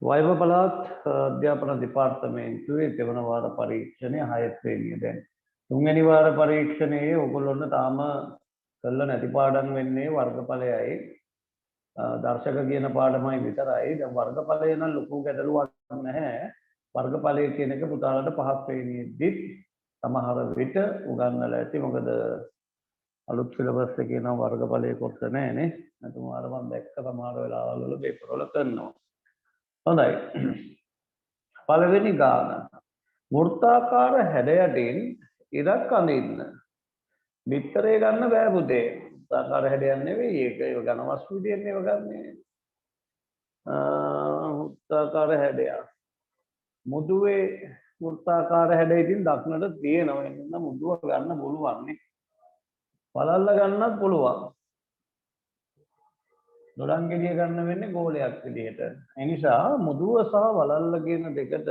වෛව පළාත් අධ්‍යාපන දෙපාර්තමේන්තුවේ දෙවන වාර පරීක්ෂණය 6 වෙනිය දැන් තුන්වෙනි වාර පරීක්ෂණයේ ඔයගොල්ලොන්ට තාම කළ නැති පාඩම් වෙන්නේ වර්ගඵලයයි දර්ශක කියන පාඩමයි විතරයි. දැන් වර්ගඵලය නම් ලොකු ගැටලුවක් නැහැ. වර්ගඵලය කියන එක පුතාලට 5 වෙනියෙදිත් සමහර විට උගන්වලා ඇති. මොකද අලුත් සිලබස් එකේ නම් වර්ගඵලයේ කොටස නැහැ නේ. නැතුම අර මම දැක්ක සමහර වෙලාවල් වල පේපර් වල කරනවා. හොඳයි. පළවෙනි ගාන. වෘත්තාකාර හැඩයටින් ඉරක් අඳින්න. බිත්තරේ ගන්න බෑ පුතේ. වෘත්තාකාර හැඩයක් නෙවෙයි ඒක. ඒක ඝනවස් විදියෙන් ඒව ගන්නේ. වෘත්තාකාර හැඩයක්. මුදුවේ වෘත්තාකාර හැඩයකින් දක්නට තියෙනවා. එන්න මුදුව ගන්න පුළුවන් නේ. වලල්ල ගන්නත් පුළුවන්. දොඩම් ගෙඩිය ගන්න වෙන්නේ ගෝලයක් විදිහට. ඒ නිසා මුදුව සහ වලල්ල කියන දෙකට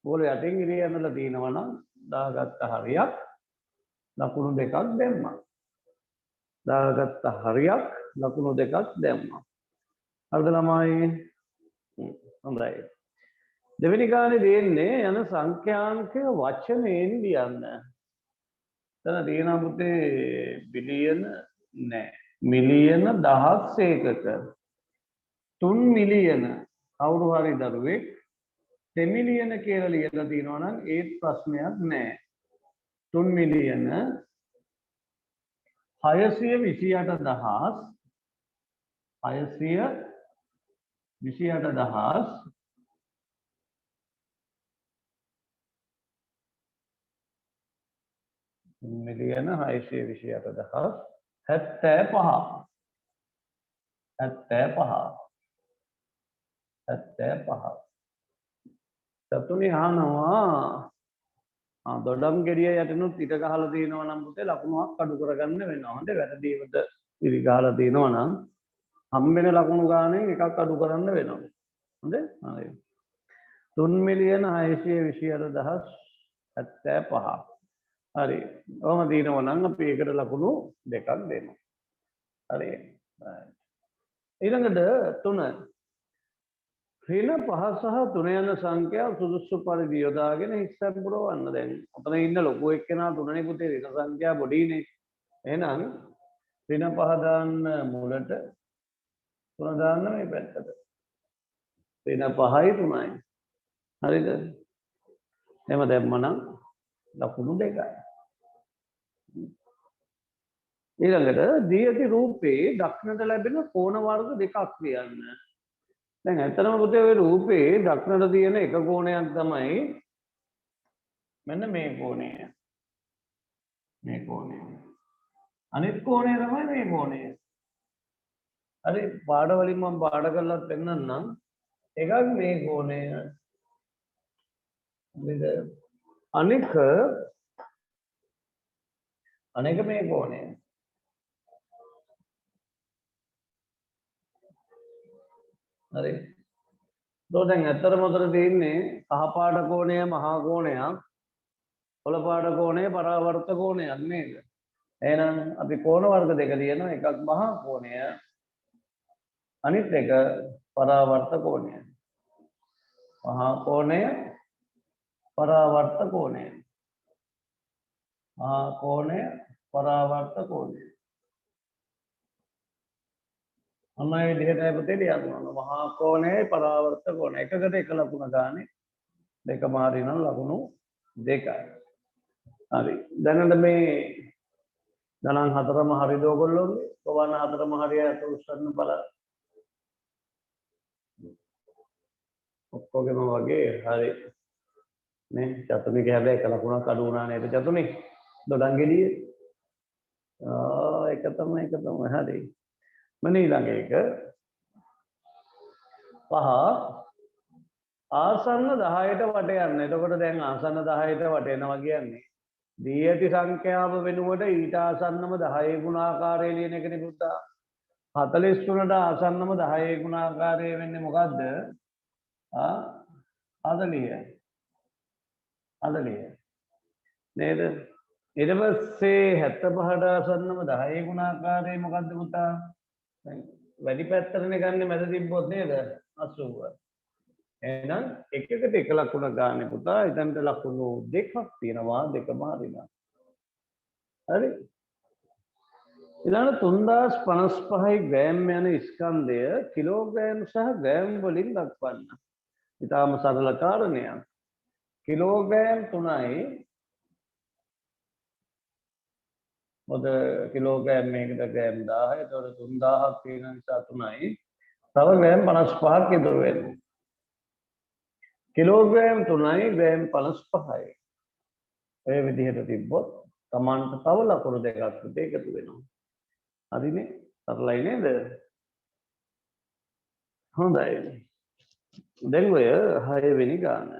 ගෝල යටින් ඉරි ඇඳලා තිනවා නම් දාගත්ත හරියක් ලකුණු දෙකක් දැම්මා. දාගත්ත හරියක් ලකුණු දෙකක් දැම්මා. හරිද ළමයි? හොඳයි. දෙවෙනි ගානේ දෙන්නේ යන සංඛ්‍යාංක වචනයෙන් ලියන්න. එතන තියෙනවා පුතේ බිලියන නෑ. මිලියන දහස් ඒකක 3 මිලියන කවුරු හරි දරුවෙක් දෙමිලියන කියලා ලියලා තිනවා නම් ඒත් ප්‍රශ්නයක් නෑ. 3 මිලියන 628,000 මිලියන 628,075 සතුනි අහනවා දොඩම් ගෙඩිය යටිනුත් ඉර ගහලා තියෙනවා නම් පුතේ ලකුණක් අඩු කරගන්න වෙනවා. හොඳ වැරදීවට ඉරි ගහලා තියෙනවා නම් හම්බෙන ලකුණු ගානෙන් එකක් අඩු කරන්න වෙනවා. හොඳ? හරි. 3 මිලියන 628,075. හරි. ඔහොම දිනනවා නම් අපි ඒකට ලකුණු දෙකක් දෙනවා. හරි. ඊළඟට 3 ඍණ 5 සහ 3 යන සංඛ්‍යා සුදුසු පරිදි යොදාගෙන හිස්සක් පුරවන්න. දැන් ඔතන ඉන්න ලොකු එක්කෙනා 3 නේ පුතේ ඍණ සංඛ්‍යා පොඩිනේ. එහෙනම් ඍණ 5 දාන්න මුලට 3 දාන්න මේ පැත්තට. ඍණ 5යි 3යි. හරිද? එහෙම දැම්මනම් ලකුණු දෙකයි. ඊළඟට දී ඇති රූපේ දක්නට ලැබෙන කෝණ වර්ග දෙකක් ලියන්න. දැන් ඇත්තටම පුතේ ඔය රූපේ දක්නට තියෙන එක කෝණයක් තමයි මෙන්න මේ කෝණය. මේ කෝණය. අනිත් කෝණය තමයි මේ කෝණය. හරි පාඩ වලින් මම පාඩ කරලා පෙන්නන්නම්. එකක් මේ කෝණය. අනික මේ කෝණය. හරි. දැන් ඇත්තටම උතර තියෙන්නේ කහ පාට කෝණය මහා කෝණයක්, කොළ පාට කෝණය පරාවර්ත කෝණයක් නේද? එහෙනම් අපි කෝණ වර්ග දෙක ලියනවා. එකක් මහා කෝණය, අනිත් එක පරාවර්ත කෝණය. මහා කෝණය පරාවර්ත කෝණය. මහා කෝණය පරාවර්ත කෝණය. අම්මයි විදිහටයි පුතේ ලියන්න ඕන. මහා කෝණයයි පරාවර්ත කෝණය. එකකට එක ලකුණ ගානේ දෙක මාරි නම් ලකුණු දෙකයි. හරි. දැනට මේ ගණන් හතරම හරිද ඔයගොල්ලෝගේ? ගණන් හතරම හරියට උස්සන්න බලන්න. ඔක්කොගෙම වගේ හරි. නේ චතුනික හැබැයි එක ලකුණක් අඩු වුණා නේද චතුනි? දොඩම් ගෙඩියේ. ඒක තමයි හරි. මම ඊළඟ එක 5 ආසන්න 10ට වට යන්න. එතකොට දැන් ආසන්න 10ට වට එනවා කියන්නේ දී ඇති සංඛ්‍යාව වෙනුවට ඊට ආසන්නම 10 ගුණාකාරය ලියන එකනේ පුතා. 43ට ආසන්නම 10 ගුණාකාරය වෙන්නේ මොකද්ද? 40. නේද? ඊට පස්සේ 75ට ආසන්නම 10 ගුණාකාරය මොකද්ද පුතා? වැඩි පැත්තටනේ ගන්න මැද තිබ්බොත් නේද 80. එහෙනම් එකකට එක ලකුණ ගන්න පුතා එතනට ලකුණු දෙකක් තියෙනවා දෙකම හරිනවා. හරි. ඊළඟ 3055 ග්‍රෑම් යන ස්කන්ධය කිලෝග්‍රෑම් සහ ග්‍රෑම් වලින් දක්වන්න. ඊටාම සරල කාරණයක්. කිලෝග්‍රෑම් 3යි මොකද කිලෝග්‍රෑම් මේකට ග්‍රෑම් 1000. ඒතකොට 3000ක් තියෙන නිසා 3යි. තව ග්‍රෑම් 55ක් ඉතුරු වෙනවා. කිලෝග්‍රෑම් 3යි ග්‍රෑම් 55යි. ඔය විදිහට තිබ්බොත් Tamanට තව ලකුණු දෙකක් එකතු වෙනවා. හරිනේ? සරලයි නේද? හොඳයි. දැන් ඔය 6 වෙනි ගාන.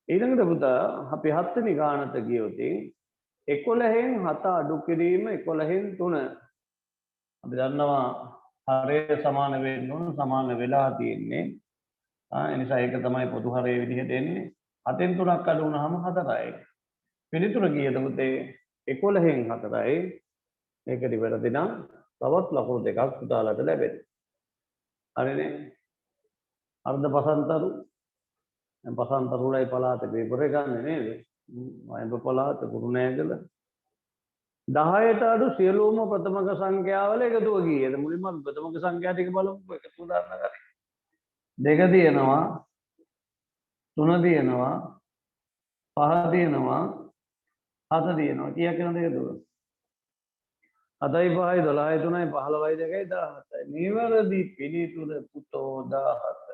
ඊළඟට පුතා අපි 7 වෙනි ගානට ගියොත් 11න් 7 අඩු කිරීම 11න් 3. අපි දන්නවා හරය සමාන වෙන්න ඕන සමාන වෙලා තියෙන්නේ. ඒ නිසා ඒක තමයි පොදු හරය විදිහට එන්නේ. 7න් 3ක් අඩු වුණාම 4යි. පිළිතුර කීයද පුතේ? 11න් 4යි. මේකට වැරදි නම් තවත් ලකුණු දෙකක් පුතාලට ලැබෙනවා. හරිනේ? අර්ධ පසන්තරු දැන් පසන්තරුලයි පළාත පේපරේ ගන්න නේද? වයඹ පළාත කුරුණෑගල 10ට අඩු සියලුම ප්‍රථමක සංඛ්‍යාවල එකතුව කීයද? මුලින්ම අපි ප්‍රථමක සංඛ්‍යා ටික බලමු. එකතු උදාහරණ ගන්න. 2 තියෙනවා 3 තියෙනවා 5 තියෙනවා 7 තියෙනවා. කීයක් වෙනවද එකතුව? 7යි 5යි 12යි 3යි 15යි 2යි 17යි. නිවැරදි පිළිතුර පුතෝ 17.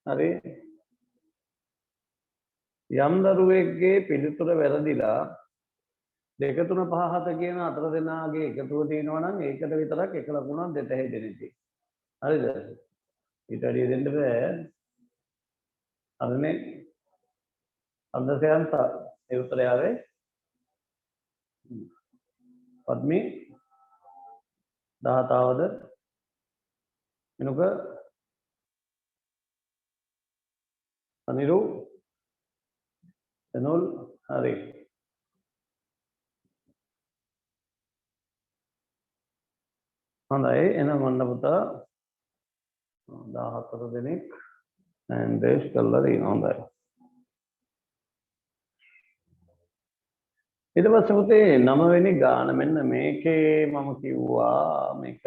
හරි. යම් දරුවෙක්ගේ පිළිතුර වැරදිලා 2 3 5 7 කියන අතර දෙනාගේ එකතුව තියෙනවා නම් ඒකට විතරක් එක ලකුණක් දෙත හැදෙන්නේ. හරිද? ඊට වැඩිය දෙන්න බෑ. හරිනේ? අර්ධසයන්ත ඒ උත්තරය ආවේ පද්මි 17වද මිනුක අනිරු එනොල් හරි. හොඳයි එහෙනම් ඔන්න පුතා 14 දෙනෙක් ඇන්ඩ්‍රේස් කළා දිනවා. හොඳයි. ඊට පස්සේ පුතේ 9 වෙනි ගාන මෙන්න මේකේ මම කිව්වා මේක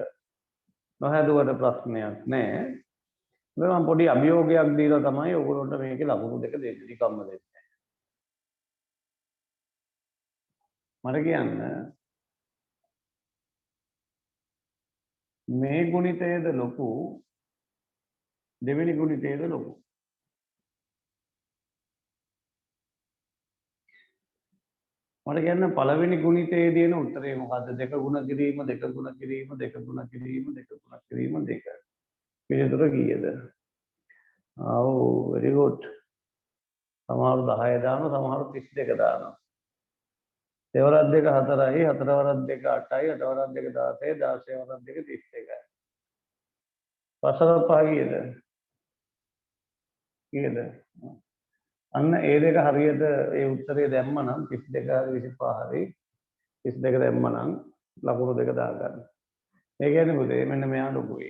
නොහැදුවට ප්‍රශ්නයක් නෑ. මම පොඩි අභියෝගයක් දීලා තමයි ඔයගොල්ලන්ට මේකේ ලකුණු දෙක දෙන්නේ. නිකම්ම දෙන්නේ. මට කියන්න මේ ගුණිතයේද ලොකු දෙවෙනි ගුණිතයේද ලොකු? මට කියන්න පළවෙනි ගුණිතයේ තියෙන උත්තරේ මොකද්ද? දෙක ගුණ කිරීම දෙක ගුණ කිරීම දෙක ගුණ කිරීම දෙක ගුණ කිරීම දෙක. පිළිතුර කීයද? ආව් very good. සමහර 10 දානවා සමහර 32 දානවා. දෙවරක් දෙක 4යි, හතරවරක් දෙක 8යි, අටවරක් දෙක 16යි, 16 වරක් දෙක 31යි. පස්වරක් 5 කීයද? කීයද? අන්න ඒ දෙක හරියට ඒ උත්තරේ දැම්මනම් 32 හරි 25 හරි 32 දැම්මනම් ලකුණු දෙක දාගන්න. ඒ කියන්නේ පුතේ මෙන්න මෙයා ලොකුයි.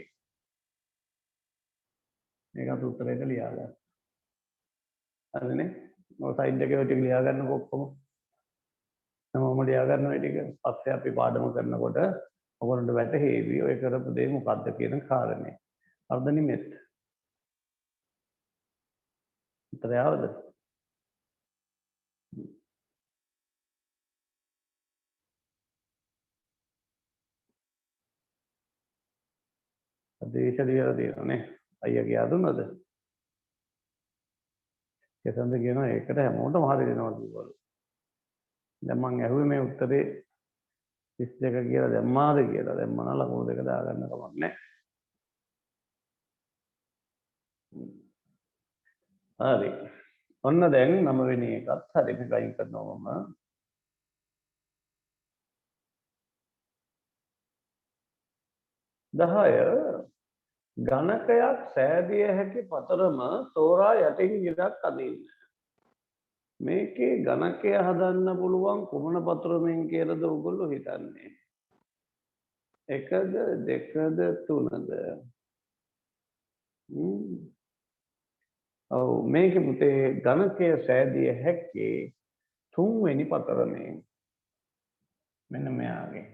මේකට උත්තරේට ලියා ගන්න. හරිනේ? ඔය සයිඩ් එකේ ඔය ටික ලියා ගන්නකො ඔක්කොම. මම ලියා ගන්න ඔය ටික පස්සේ අපි පාඩම කරනකොට ඔයගොල්ලන්ට වැටහෙවි ඔය කරපු දේ මොකක්ද කියන කාරණේ. අර්ධ නිමෙත්. උත්තරය ආවද? දේශ ලියලා තියෙනනේ. අයියා කියා දුන්නද? කෙසන්ද කියනවා ඒකට හැමෝටම හරි දෙනවා කිව්වලු. දැන් මං ඇහුවේ මේ උත්තරේ 32 කියලා දැම්මාද කියලා. දැන් මම ලකුණු දෙක දාගන්න කමක් නැහැ. හරි. ඔන්න දැන් 9 වෙනි එකත් හරි මේක අයින් කරනවා මම. ගණකයක් සෑදිය හැකි පතරම තෝරා යටින් ඉරක් අදින්න. මේකේ ගණකය හදන්න පුළුවන් කුමන පතරමෙන් කියලාද ඔයගොල්ලෝ හිතන්නේ? 1ද 2ද 3ද? ඔව් මේකේ පුතේ ගණකය සෑදිය හැක්කේ තුන්වෙනි පතරනේ. මෙන්න මෙයාගේ.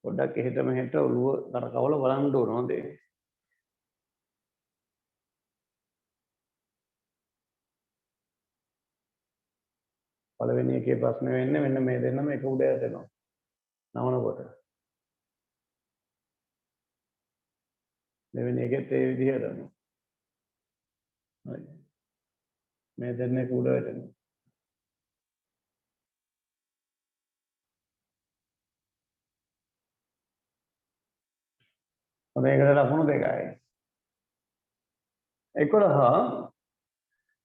පොඩ්ඩක් එහෙට මෙහෙට ඔළුව කරකවල බලන්න ඕන හොඳේ. පළවෙනි එකේ ප්‍රශ්නේ වෙන්නේ මෙන්න මේ දෙන්නම එක උඩ යටෙනවා. නවනකොට. දෙවෙනි එකෙත් ඒ විදිහටම. හරි. මේ දෙන්නේ එක උඩ යටෙනවා. මේකට ලකුණු දෙකයි. 11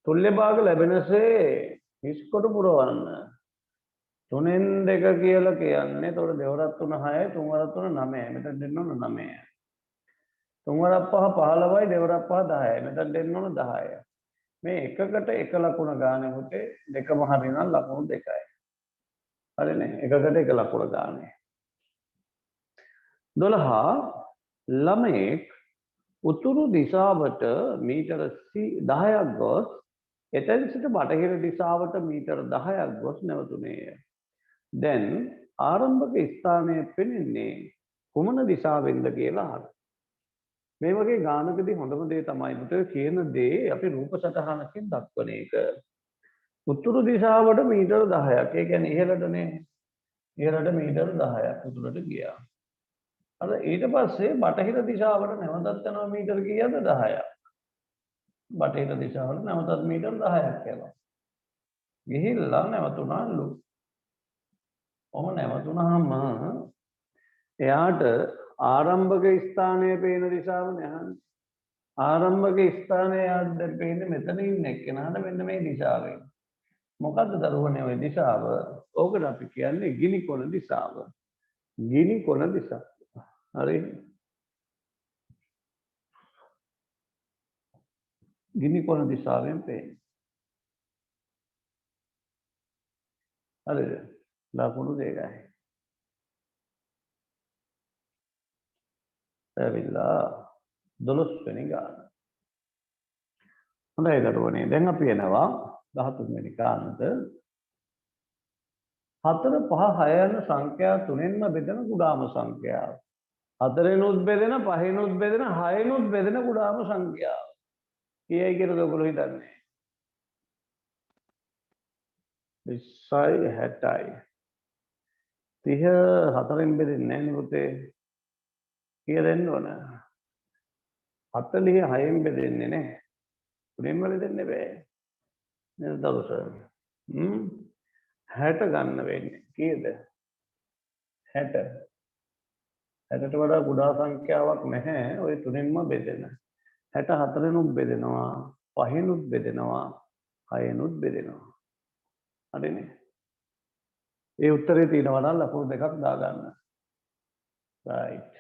තුල්්‍ය භාග ලැබෙනසේ හිස්කොට පුරවන්න. 3න් 2 කියලා කියන්නේ එතකොට දෙවරක් 3 6යි 3 වරක් 3 9යි. මෙතන දෙන්න ඕන 9යි. 3 වරක් 5 15යි දෙවරක් 5 10යි. මෙතන දෙන්න ඕන 10යි. මේ එකකට එක ලකුණ ගානේ පුතේ දෙකම හරිනම් ලකුණු දෙකයි. හරිනේ. එකකට එක ලකුණ ගානේ. 12 ළමයෙක් උතුරු දිශාවට මීටර 10ක් ගොස් එතැන් සිට බටහිර දිශාවට මීටර 10ක් ගොස් නැවතුණේය. දැන් ආරම්භක ස්ථානය පෙනෙන්නේ කුමන දිශාවෙන්ද කියලා අහන්න. මේ වගේ ගානකදී හොඳම දේ තමයි පුතේ කියන දේ අපි රූප සටහනකින් දක්වන එක. උතුරු දිශාවට මීටර 10ක්. ඒ කියන්නේ ඉහළටනේ. ඉහළට මීටර 10ක් උතුරට ගියා. අර ඊට පස්සේ බටහිර දිශාවට නැවතත් යනවා මීටර කීයද 10ක්. බටහිර දිශාවට නැවතත් මීටර 10ක් යනවා. ගිහිල්ලා නැවතුණාලු. ඔහොම නැවතුණාම එයාට ආරම්භක ස්ථානය පේන දිශාවනේ අහන්නේ. ආරම්භක ස්ථානය යාට පේන්නේ මෙතන ඉන්න එක්කෙනාට මෙන්න මේ දිශාවෙන්. මොකද්ද දරුවනේ ওই දිශාව? ඕකට අපි කියන්නේ ගිනි කොන දිශාව. ගිනි කොන දිශාව. හරි. ගිනි කොන දිශාවෙන් පේන්නේ. හරිද? ලකුණු දෙකයි. ඇවිල්ලා 12 වෙනි ගාන. හොඳයි දරුවනේ. දැන් අපි එනවා 13 වෙනි ගානට. 4 5 6 යන සංඛ්‍යා තුනෙන්ම බෙදෙන කුඩාම සංඛ්‍යාව. 4ෙනුත් බෙදෙන 5ෙනුත් බෙදෙන 6ෙනුත් බෙදෙන කුඩාම සංඛ්‍යාව. කීයයි කියලාද ඔයගොල්ලෝ හිතන්නේ? 20යි 60යි. 30 4ෙන් බෙදෙන්නේ නැහැ නේ පුතේ. කීය දෙන්න ඕන? 40 6ෙන් බෙදෙන්නේ නැහැ. තුනෙන්ම බෙදෙන්න බෑ. නේද දවස? 60 ගන්න වෙන්නේ. කීයද? 60. 60ට වඩා කුඩා සංඛ්‍යාවක් නැහැ. ওই තුනෙන්ම බෙදෙන. 64ෙනුත් බෙදෙනවා, 5ෙනුත් බෙදෙනවා, 6ෙනුත් බෙදෙනවා. හරිනේ. ඒ උත්තරේ තියෙනවා නම් ලකුණු දෙකක් දාගන්න. right.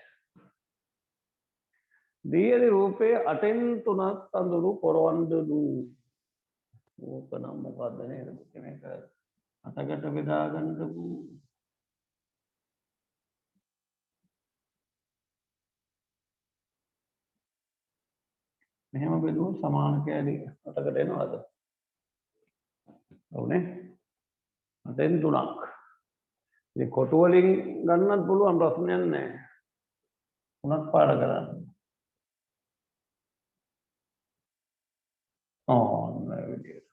දීයලි රූපයේ 8න් 3ක් අඳුරු පොරවන්දු. ඕක නම් මොකද්ද නේද? මේක 8කට බෙදා ගන්නකෝ. මෙහෙම බෙදුවොත් සමාන කෑලි 8කට එනවද? ඔව්නේ. 8න් 3ක්. ඉතින් කොටු වලින් ගන්නත් පුළුවන් ප්‍රශ්නයක් නැහැ. 3ක් පාඩ කරන්න. මේ විදියට.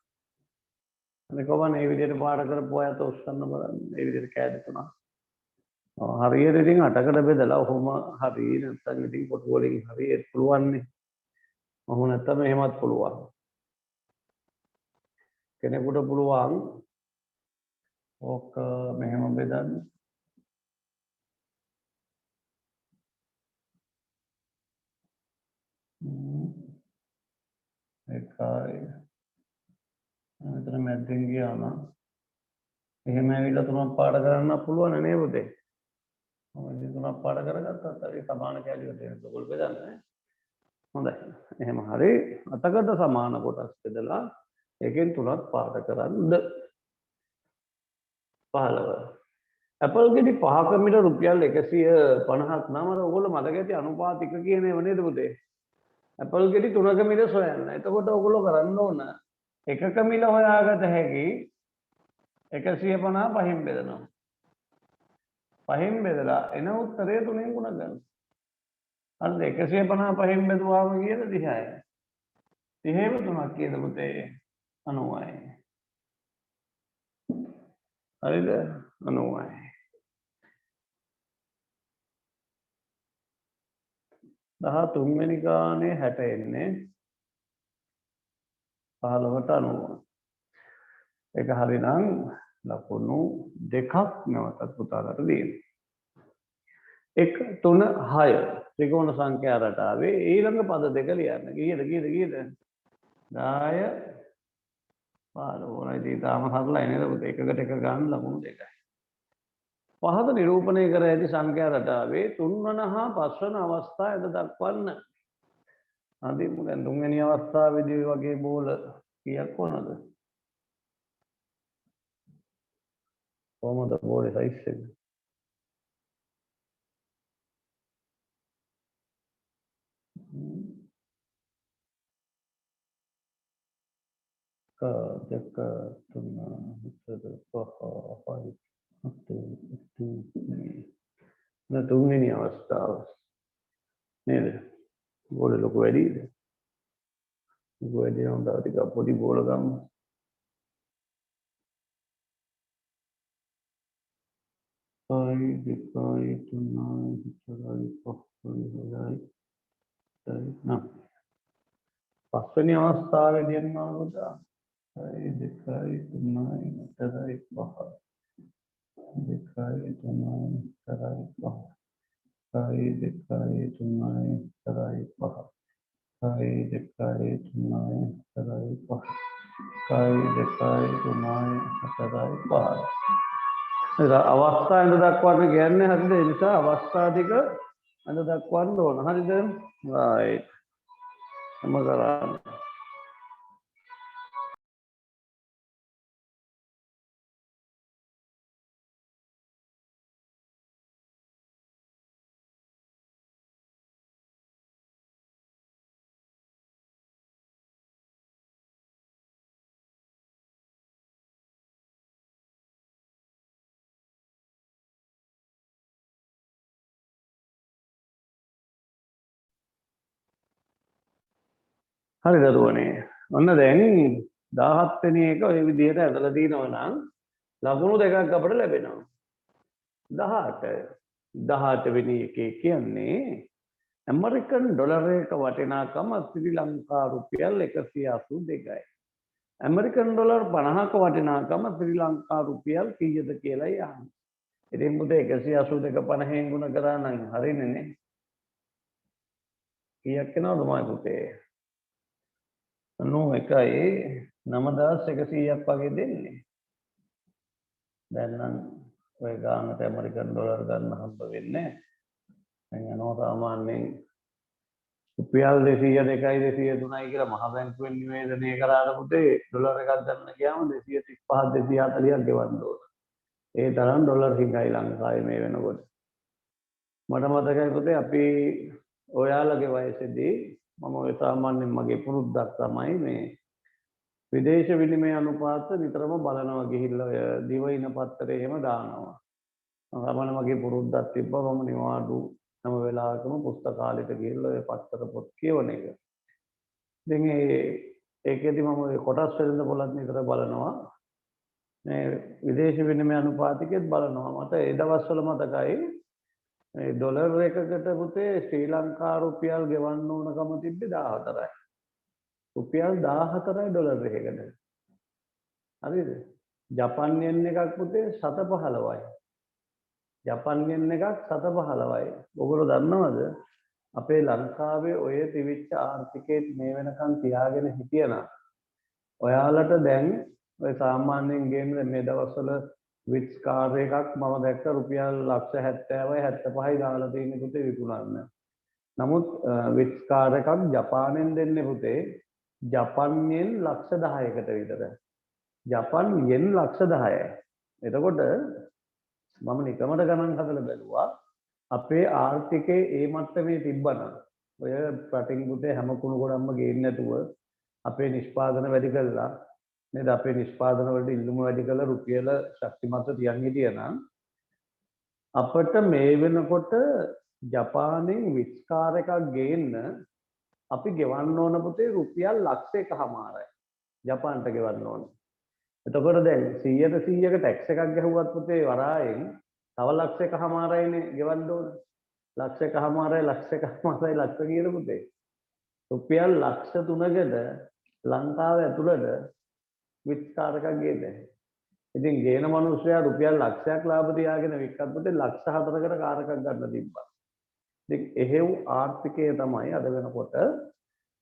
අනික කොහොමද මේ විදියට පාඩ කරපු අයත් උස්සන්න බලන්න. මේ විදියට කෑලි 3ක්. හරියට ඉතින් 8කට බෙදලා ඔහොම හරි නැත්නම් ඉතින් කොටු වලින් හරි ඒත් පුළුවන් නේ. ඔහොම නැත්නම් එහෙමත් පුළුවන්. කෙනෙකුට පුළුවන් ඕක මෙහෙම බෙදන්න. එකයි. මෙතන මැද්දෙන් ගියාම එහෙම ඇවිල්ලා 3ක් පාඩ කරන්න පුළුවන් නේ පුතේ. මම ඉතින් 3ක් පාඩ කරගත්තා. හරි සමාන කැලියට එනකොට ඔයගොල්ලෝ බෙදන්නේ. හොඳයි. එහෙම හරි 8කට සමාන කොටස් බෙදලා එකෙන් 3ක් පාඩ කරන්න. 15. ඇපල් ගෙඩි 5ක මිල රුපියල් 150ක් නම් අර ඔයගොල්ලෝ මතක ඇති අනුපාතික කියන ඒවා නේද පුතේ? ඇපල් ගෙඩි 3ක මිල සොයන්න. එතකොට ඔයගොල්ලෝ කරන්න ඕන එකක මිල හොයාගත හැකි 155න් බෙදනවා. 5න් බෙදලා එන උත්තරය 3න් ගුණ කරනවා. හරිද? 155න් බෙදුවාම කීයද 30යි. 30ම 3ක් කීයද පුතේ? 90යි. හරිද? 90යි. 13 වෙනි ගානේ 60 එන්නේ 15ට 90. ඒක හරිනම් ලකුණු දෙකක් නැවතත් පුතාලට දෙන්න. 1 3 6 ත්‍රිකෝණ සංඛ්‍යා රටාවේ ඊළඟ පද දෙක ලියන්න. කීයද 10 15 ඉතින් තාම හරලයි නේද පුතේ? එකකට එක ගන්න ලකුණු දෙකයි. පහත නිරූපණය කර ඇති සංඛ්‍යා රටාවේ 3 වන හා 5 වන අවස්ථා ඇද දක්වන්න. අදින්ම දැන් 3 වෙනි අවස්ථාවේදී වගේ බෝල කීයක් වුණාද? කොහොමද බෝලේ සයිස් එක? දෙක තුන හතර පහ හය තුන්වෙනි අවස්ථාව නේද? බෝල ලොකු වැඩිද? ලොකු වැඩි නම් තව ටිකක් පොඩි බෝල ගමු. හයි දෙකයි තුනයි හතරයි පහයි හයයි නම් පස්වෙනි අවස්ථාවේදී යනවා පුතා. හයි දෙකයි තුනයි හතරයි පහයි දෙකයි තුනයි හතරයි පහයි හයි දෙකයි තුනයි හතරයි පහයි හයි දෙකයි තුනයි හතරයි පහයි හයි දෙකයි තුනයි හතරයි පහයි. අවස්ථා ඇඳ දක්වන්න කියන්නේ හරිද? ඒ නිසා අවස්ථා ටික ඇඳ දක්වන්න ඕන. හරිද? රයිට්. හැම කරන්නේ. හරි දරුවනේ. ඔන්න දැන් 17 වෙනි එක ඔය විදිහට ඇදලා දිනනවා නම් ලකුණු දෙකක් අපිට ලැබෙනවා. 18 වෙනි එකේ කියන්නේ ඇමරිකන් ඩොලරයක වටිනාකම ශ්‍රී ලංකා රුපියල් 182යි. ඇමරිකන් ඩොලර් 50ක වටිනාකම ශ්‍රී ලංකා රුපියල් කීයද කියලා යහන්න. ඉතින් මුදේ 182 50න් ගුණ කරා නම් හරිනේ නේ. කීයක් එනවද මම පුතේ? 91යි 9100ක් වගේ දෙන්නේ. දැන් නම් ඔය ගානට ඇමරිකන් ඩොලර් ගන්න හම්බ වෙන්නේ නැහැ. දැන් යනවා සාමාන්‍යයෙන් රුපියල් 200 200 203යි කියලා මහ බැංකුවෙන් නිවේදනය කරාට පුතේ ඩොලර් එකක් ගන්න ගියාම 235 240ක් ගෙවන්න ඕන. ඒ තරම් ඩොලර් හිඟයි ලංකාවේ මේ වෙනකොට. මට මතකයි පුතේ අපි ඔයාලගේ වයසේදී මම ඔය සාමාන්‍යයෙන් මගේ පුරුද්දක් තමයි මේ විදේශ විනිමය අනුපාත නිතරම බලනවා ගිහිල්ලා ඔය දිවයින පත්තරේ එහෙම දානවා. සාමාන්‍ය මගේ පුරුද්දක් තිබ්බා මම නිවාඩු හැම වෙලාවකම පුස්තකාලෙට ගිහිල්ලා ඔය පත්තර පොත් කියවන එක. ඉතින් ඒකෙදි මම ඔය කොටස් වෙළඳ පොලත් නිතර බලනවා. මේ විදේශ විනිමය අනුපාතිකෙත් බලනවා. මට ඒ දවස්වල මතකයි මේ ඩොලර් එකකට පුතේ ශ්‍රී ලංකා රුපියල් ගෙවන්න ඕනකම තිබ්බේ 14යි. රුපියල් 14යි ඩොලර් එකකට. හරිද? ජපන් යෙන් එකක් පුතේ 715යි. ජපන් යෙන් එකක් 715යි. ඔයගොල්ලෝ දන්නවද? අපේ ලංකාවේ ඔය තිවිච්ච ආර්ථිකයේ මේ වෙනකන් තියාගෙන හිටියනම් ඔයාලට දැන් ඔය සාමාන්‍යයෙන් ගේන්නේ මේ දවස්වල විට්ස් කාර් එකක් මම දැක්ක රුපියල් ලක්ෂ 70යි 75යි දාලා තියෙන පුතේ විකුණන්න. නමුත් විට්ස් කාර් එකක් ජපානයෙන් දෙන්නේ පුතේ ජපන් යෙන් ලක්ෂ 10කට විතර. ජපන් යෙන් ලක්ෂ 10යි. එතකොට මම නිකමට ගණන් හදලා බැලුවා අපේ ආර්ථිකයේ ඒ මට්ටමේ තිබ්බනම් ඔය රටින් පුතේ හැම කුණු ගොඩක්ම ගේන්නේ නැතුව අපේ නිෂ්පාදන වැඩි කළා නේද? අපේ නිෂ්පාදන වලට ඉල්ලුම වැඩි කළා රුපියල ශක්තිමත්ව තියන් හිටියනම් අපිට මේ වෙනකොට ජපානයෙන් විස්කාර එකක් ගේන්න අපි ගෙවන්න ඕන පුතේ රුපියල් ලක්ෂ එකමාරයි. ජපාන්ට ගෙවන්න ඕන. එතකොට දැන් 100% ටැක්ස් එකක් ගැහුවත් පුතේ වරායෙන් තව ලක්ෂ එකමාරයිනේ ගෙවන්න ඕන. ලක්ෂ එකමාරයි ලක්ෂ කියන පුතේ. රුපියල් ලක්ෂ 3කට ලංකාව ඇතුළත විස්කාර එකක් ගේන්නේ. ඉතින් ගේන මිනිස්සයා රුපියල් ලක්ෂයක් ලාභ තියාගෙන වික්කත් පුතේ ලක්ෂ 4කට කාර් එකක් ගන්න තිබ්බා. ඉතින් එහෙව් ආර්ථිකය තමයි අද වෙනකොට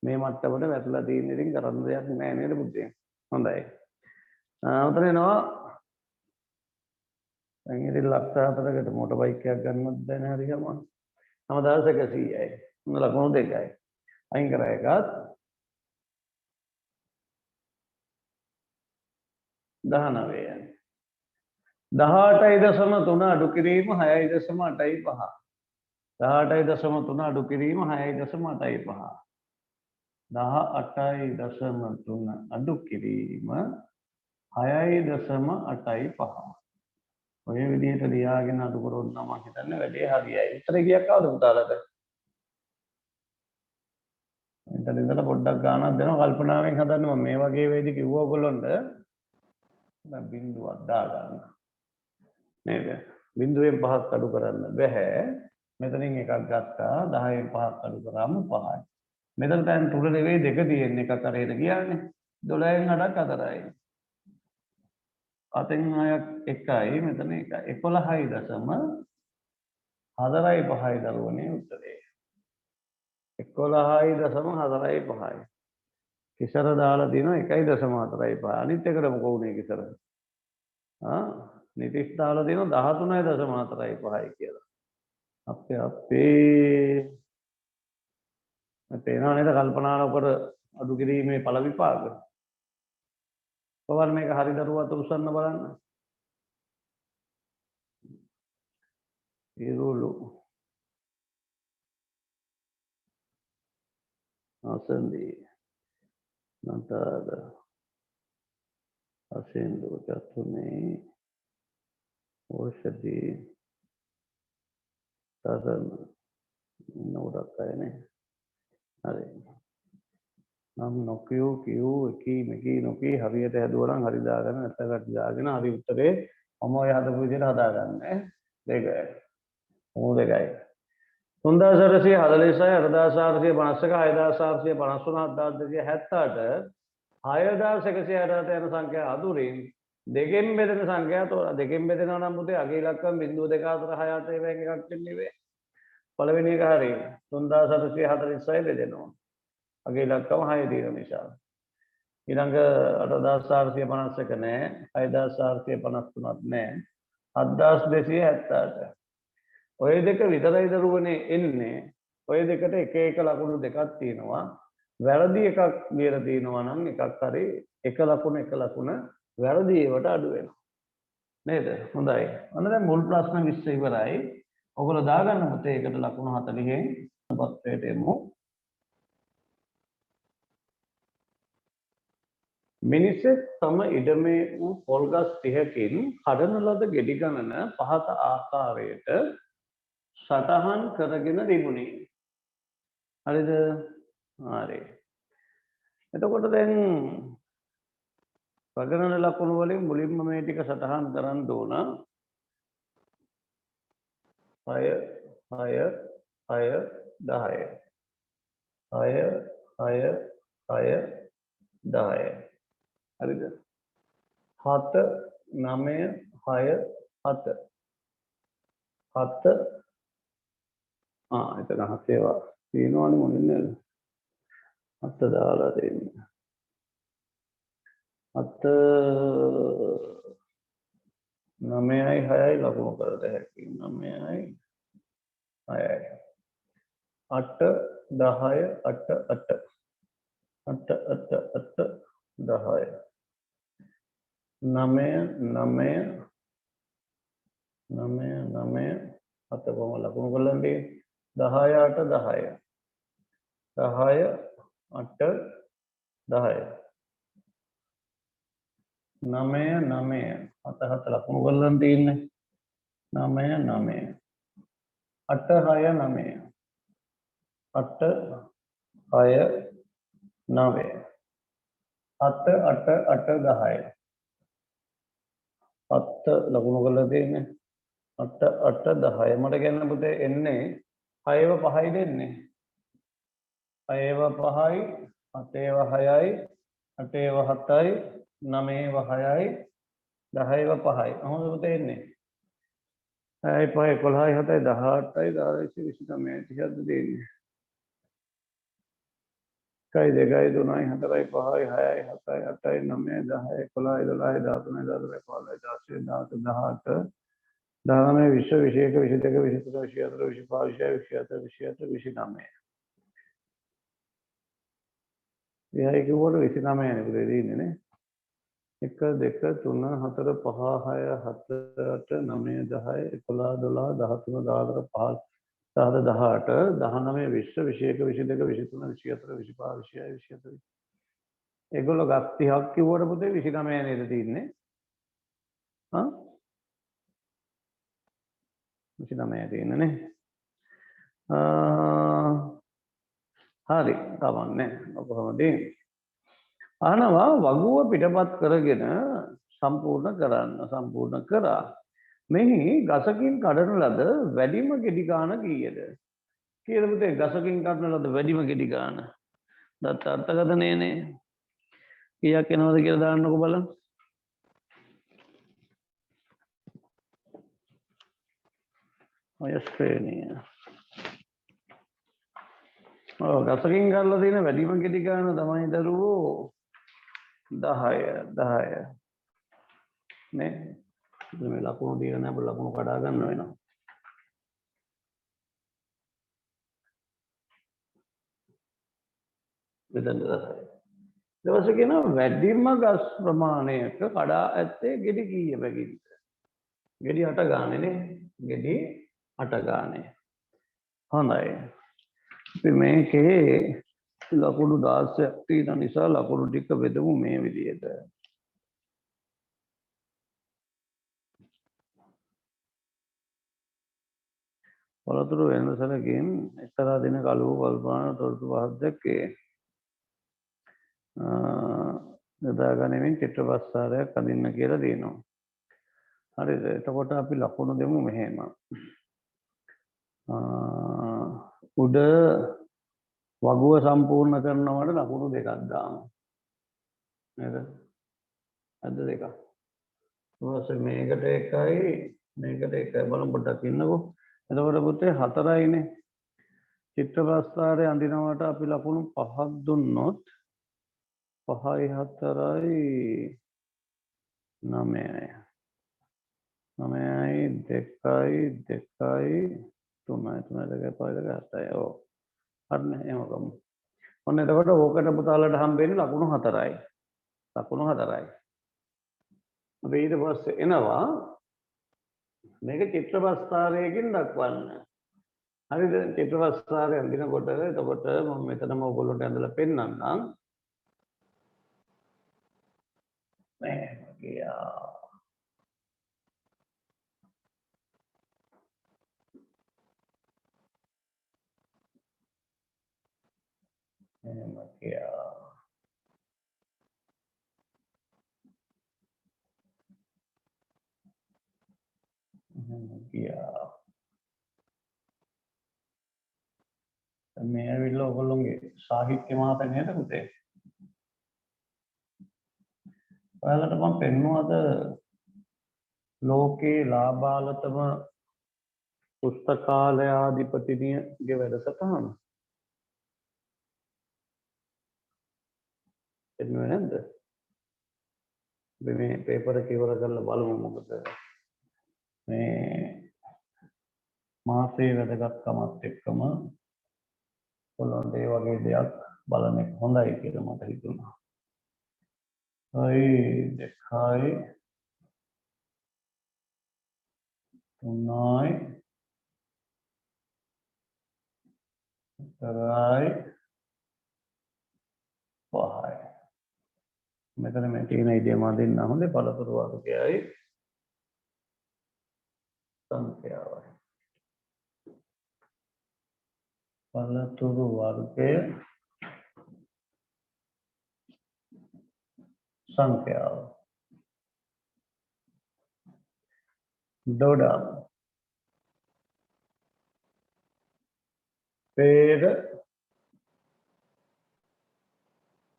මේ මට්ටමට වැටලා තියෙන්නේ. ඉතින් කරන්න දෙයක් නෑ නේද පුතේ? හොඳයි. උතන එනවා දැන් ඉතින් ලක්ෂ 4කට මොටර් බයික් එකක් ගන්නත් දැන හරි ගමන්. තම දවසක 100යි. මොන ලකුණු දෙකයි. අයින් කර එකත් 19යි. 18.3 අඩු කිරීම 6.85. 18.3 අඩු කිරීම 6.85. 18.3 අඩු කිරීම 6.85. ඔය විදිහට ලියාගෙන අඩු කරොත් නම් මම හිතන්නේ වැඩේ හරියයි. උත්තරේ කීයක් ආවද පුතාලට? එතන ඉඳලා පොඩ්ඩක් ගානක් දෙනවා කල්පනාවෙන් හදන්න. මම මේ වගේ වෙයිද කිව්වා ඔයගොල්ලන්ට. දැන් බිඳුවක් දාගන්න. නේද? බිඳුවෙන් 5ක් අඩු කරන්න බෑ. මෙතනින් එකක් ගත්තා 10න් 5ක් අඩු කරාම 5යි. මෙතන දැන් තුන නෙවෙයි දෙක තියෙන්නේ එකක් අරගෙන ගියානේ. 12න් 8ක් 4යි. අතෙන් 6ක් 1යි මෙතන 1යි. 11.4යි දරුවනේ උත්තරේ. 11.4යි. කිසර දාලා තියෙනවා 1.4යි. අනිත් එකට මොකෝ උනේ කිසර? නිතිස් දාලා තියෙනවා 13.4යි කියලා. අපේ තේනවා නේද කල්පනා නොකර අඩු කිරීමේ ඵල විපාක. කොහොමද මේක හරි දරුවාට උස්සන්න බලන්න. ඉරුළු ආසන්දී නතර අසෙන්දු චතුනේ ඕෂධි තදන නෝඩක් අයනේ. හරි. නම් නොකියෝ කියෝ එකී මෙකී නොකී හරියට හැදුවා නම් හරි දාගෙන නැත්නම් දාගෙන හරි උත්තරේ මම ඔය හදපු විදිහට හදාගන්න. දෙකයි. මොන දෙකයි? 3446 8451 6453 6278 6168 යන සංඛ්‍යා අතුරින් දෙකෙන් බෙදෙන සංඛ්‍යා තෝරා. දෙකෙන් බෙදෙනවා නම් පුතේ අගේ ඉලක්කම් 0.2468 එකෙන් එකක් වෙන්නේ වේ. පළවෙනි එක හරිය 3446 බෙදෙනවා. අගේ ඉලක්කම 6 තියෙන නිසා. ඊළඟ 8451 නෑ, 6453ක් නෑ, 7278. ඔය දෙක විතරයි දරුවනේ එන්නේ. ඔය දෙකට එක එක ලකුණු දෙකක් තියෙනවා. වැරදි එකක් ලියලා තියෙනවා නම් එකක් හරි එක ලකුණ වැරදි ඒවට අඩු වෙනවා. නේද? හොඳයි. අන්න දැන් මුල් ප්‍රශ්න 20 ඉවරයි. ඔයගොල්ලෝ දාගන්න පුතේ ඒකට ලකුණු 40න් පත්‍රයට එමු. මිනිසෙක් තම ඉඩමේ වූ පොල්ගස් 30කින් කඩන ලද ගෙඩි ගණන පහත ආකාරයට සටහන් කරගෙන තිබුණේ. හරිද? හරි. එතකොට දැන් ප්‍රගණන ලකුණු වලින් මුලින්ම මේ ටික සටහන් කරන්න ඕන. 6 10 හරිද? 7 9 6 7 7 එතන හතේවා තියෙනවනේ මොන්නේ නේද? 7 දාලා දෙන්න. 7 9යි 6යි ලකුණු කරලා හැකි 9යි 6යි 8 10 8 8 8 8 10 9 9 7 කොහොම ලකුණු කරලා තියෙන්නේ 10 8 10 10 8 10 9 9 හත හත ලකුණු කරලා තියෙන්නේ 9 9 8 6 9 8 6 9 7 8 8 10 7 ලකුණු කරලා තියෙන්නේ 8 8 10 මට කියන්න පුතේ එන්නේ 6ව 5යි දෙන්නේ 6ව 5යි 7ව 6යි 8ව 7යි 9ව 6යි 10ව 5යි කොහොමද පුතේ එන්නේ 6යි 5යි 11යි 7යි 18යි 19යි 29යි 30ද දෙන්නේ 1යි 2යි 3යි 4යි 5යි 6යි 7යි 8යි 9යි 10යි 11යි 12යි 13යි 14යි 15යි 16යි 17යි 18 19 20 21 22 23 24 25 26 27 28 29 එහයි කිව්වට 29 නේ පුතේ දෙන්නේ නේ 1 2 3 4 5 6 7 8 9 10 11 12 13 14 15 17 18 19 20 21 22 23 24 25 26 27 ඒගොල්ලෝ ගස් 30ක් කිව්වට පුතේ 29 නේද තියෙන්නේ හා 29 තියෙන්නේ නේ හරි කවන්නේ කොහොමද අහනවා වගුව පිටපත් කරගෙන සම්පූර්ණ කරා මෙහි ගසකින් කඩන ලද වැඩිම ගෙඩි ගාන කීයද කියලා පුතේ ගසකින් කඩන ලද වැඩිම ගෙඩි ගාන දත් අර්ථකථනයනේ කීයක් එනවද කියලා දාන්නකො බලන්න ඔය ශ්‍රේණිය ගසකින් කරලා තියෙන වැඩිම ගෙඩි ගාන තමයි දරුවෝ 10 නේ මේ ලකුණු දීලා නැහැ ලකුණු කඩා ගන්න වෙනවා මෙතන 10 ඊට පස්සේ කියනවා වැඩිම ගස් ප්‍රමාණයක කඩා ඇත්තේ ගෙඩි කීයකද ගෙඩි 8 ගානේ නේ ගෙඩි 8 ගානේ හොඳයි අපි මේකේ ලකුණු 16ක් තියෙන නිසා ලකුණු ටික බෙදමු මේ විදිහට පළතුරු වෙනසලකින් එක්තරා දින කලුව කල්පනා තොරතුරු පහක් දැක්කේ යොදා ගනිමින් චිත්‍රපටාරයක් අඳින්න කියලා දෙනවා හරිද එතකොට අපි ලකුණු දෙමු මෙහෙම උඩ වගුව සම්පූර්ණ කරනවට ලකුණු දෙකක් දාමු නේද අද දෙකක් ඊපස්සේ මේකට එකයි බලමු පොඩ්ඩක් ඉන්නකෝ එතකොට පුතේ 4යිනේ චිත්‍රපටාරය අඳිනවට අපි ලකුණු 5ක් දුන්නොත් 5යි 4යි 9යි 9යි 2යි 2යි 3යි 2යි 5යි 7යි ඔව් හරිනේ එහෙම කරමු ඔන්න එතකොට ඕකට පුතාලට හම්බෙන්නේ ලකුණු 4යි ලකුණු 4යි අපි ඊට පස්සේ එනවා මේක චිත්‍රපටාරයකින් දක්වන්න හරිද චිත්‍රපටාරය අඳිනකොට එතකොට මම මෙතනම ඔයගොල්ලන්ට ඇඳලා පෙන්නන්නම් මේ ගියා එහෙම ගියා ගියා මේ ඇවිල්ලා ඔයගොල්ලෝගේ සාහිත්‍ය මාත නේද පුතේ ඔයාලට මම පෙන්වුවද ලෝකේ ලාබාලතම පුස්තකාලයාධිපතිනියගේ වැඩසටහන පෙන්වුවේ නැද්ද අපි මේ පේපර් එක ඉවර කරලා බලමු මොකද මේ මාසේ වැදගත්කමත් එක්කම ඔයගොල්ලන්ට ඒ වගේ දෙයක් බලන එක හොඳයි කියලා මට හිතුණා. දෙකයි තුනයි හතරයි මෙතන මේ තියෙන ඉඩියම අදින්න හොඳේ පළතුරු වර්ගයයි සංඛ්‍යාවයි. පළතුරු වර්ගය සංඛ්‍යාව. දොඩම් පේර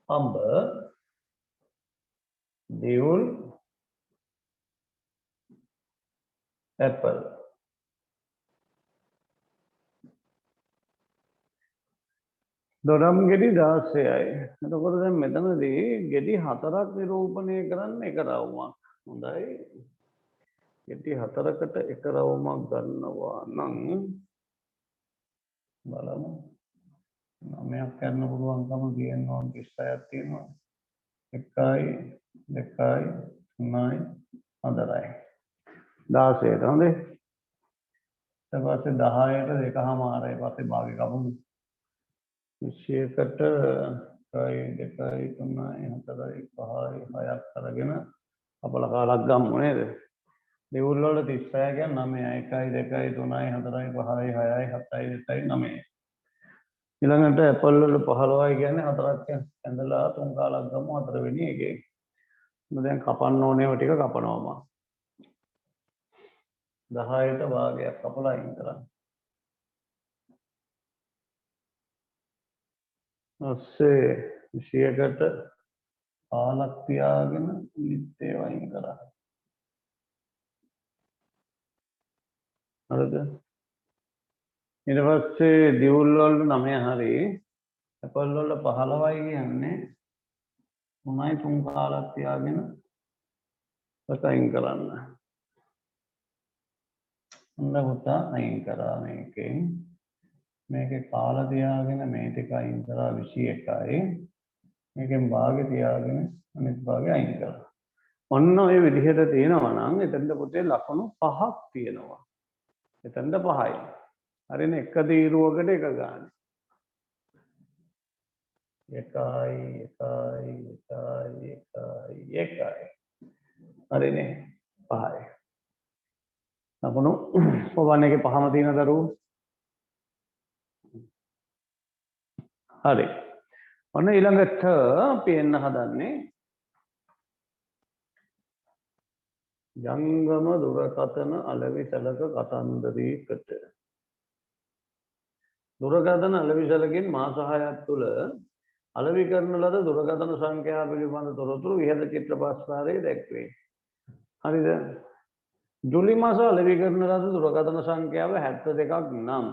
අඹ දිවුල් ඇපල්. දොඩම් ගෙඩි 16යි. එතකොට දැන් මෙතනදී ගෙඩි 4ක් නිරූපණය කරන්න එක රවුමක්. හොඳයි. ගෙඩි 4කට එක රවුමක් ගන්නවා නම් බලමු. 9ක් කරන්න පුළුවන්කම තියෙනවා 36ක් තියෙනවා. 1යි 2යි 3යි 4යි 16ට හොඳේ. ඊට පස්සේ 10ට 2කමාරයි පස්සේ භාගය කපමු. 21ට 1යි 2යි 3යි 4යි 5යි 6ක් අරගෙන අපල කාලක් ගමු නේද? දෙවුල් වල 36 කියන්නේ 9යි 1යි 2යි 3යි 4යි 5යි 6යි 7යි 8යි 9යි. ඊළඟට ඇපල් වල 15යි කියන්නේ 4ක් ඇඳලා 3 කාලක් ගමු 4 වෙනි එකේ. දැන් කපන්න ඕනේව ටික කපනවා මම. 10ට භාගයක් කපලා අයින් කරන්න. ඔස්සේ 100කට කාලක් තියාගෙන ඉලිත් ඒවා අයින් කරා. හරිද? ඊට පස්සේ දිවුල් වල 9 හරි ඇපල් වල 15යි කියන්නේ 3යි 3 කාලක් තියාගෙන අයින් කරන්න. හොඳ පුතා අයින් කරා මේකෙන්. මේකේ කාල තියාගෙන මේ ටික අයින් කරා 21යි. මේකෙන් භාගෙ තියාගෙන අනිත් භාගෙ අයින් කරා. ඔන්න ඔය විදිහට තියෙනවා නම් එතනද පුතේ ලකුණු 5ක් තියෙනවා. එතනද 5යි. හරිනේ එක දීරුවකට එක ගන්න. 1යි 1යි 1යි 1යි 1යි. හරිනේ 5යි. ලකුණු ඔබන් එකේ පහම තියෙන දරුවෝ. හරි. ඔන්න ඊළඟට පේන්න හදන්නේ ජංගම දුරකථන අලෙවිසලක කතන්දරීකට. දුරකථන අලෙවිසලකින් මාස 6ක් තුළ අලෙවි කරන ලද දුරකථන සංඛ්‍යාව පිළිබඳ තොරතුරු ඉහත චිත්‍රපටාරයේ දැක්වේ. හරිද? ජූලි මාස අලෙවි කරන ලද දුරකථන සංඛ්‍යාව 72ක් නම්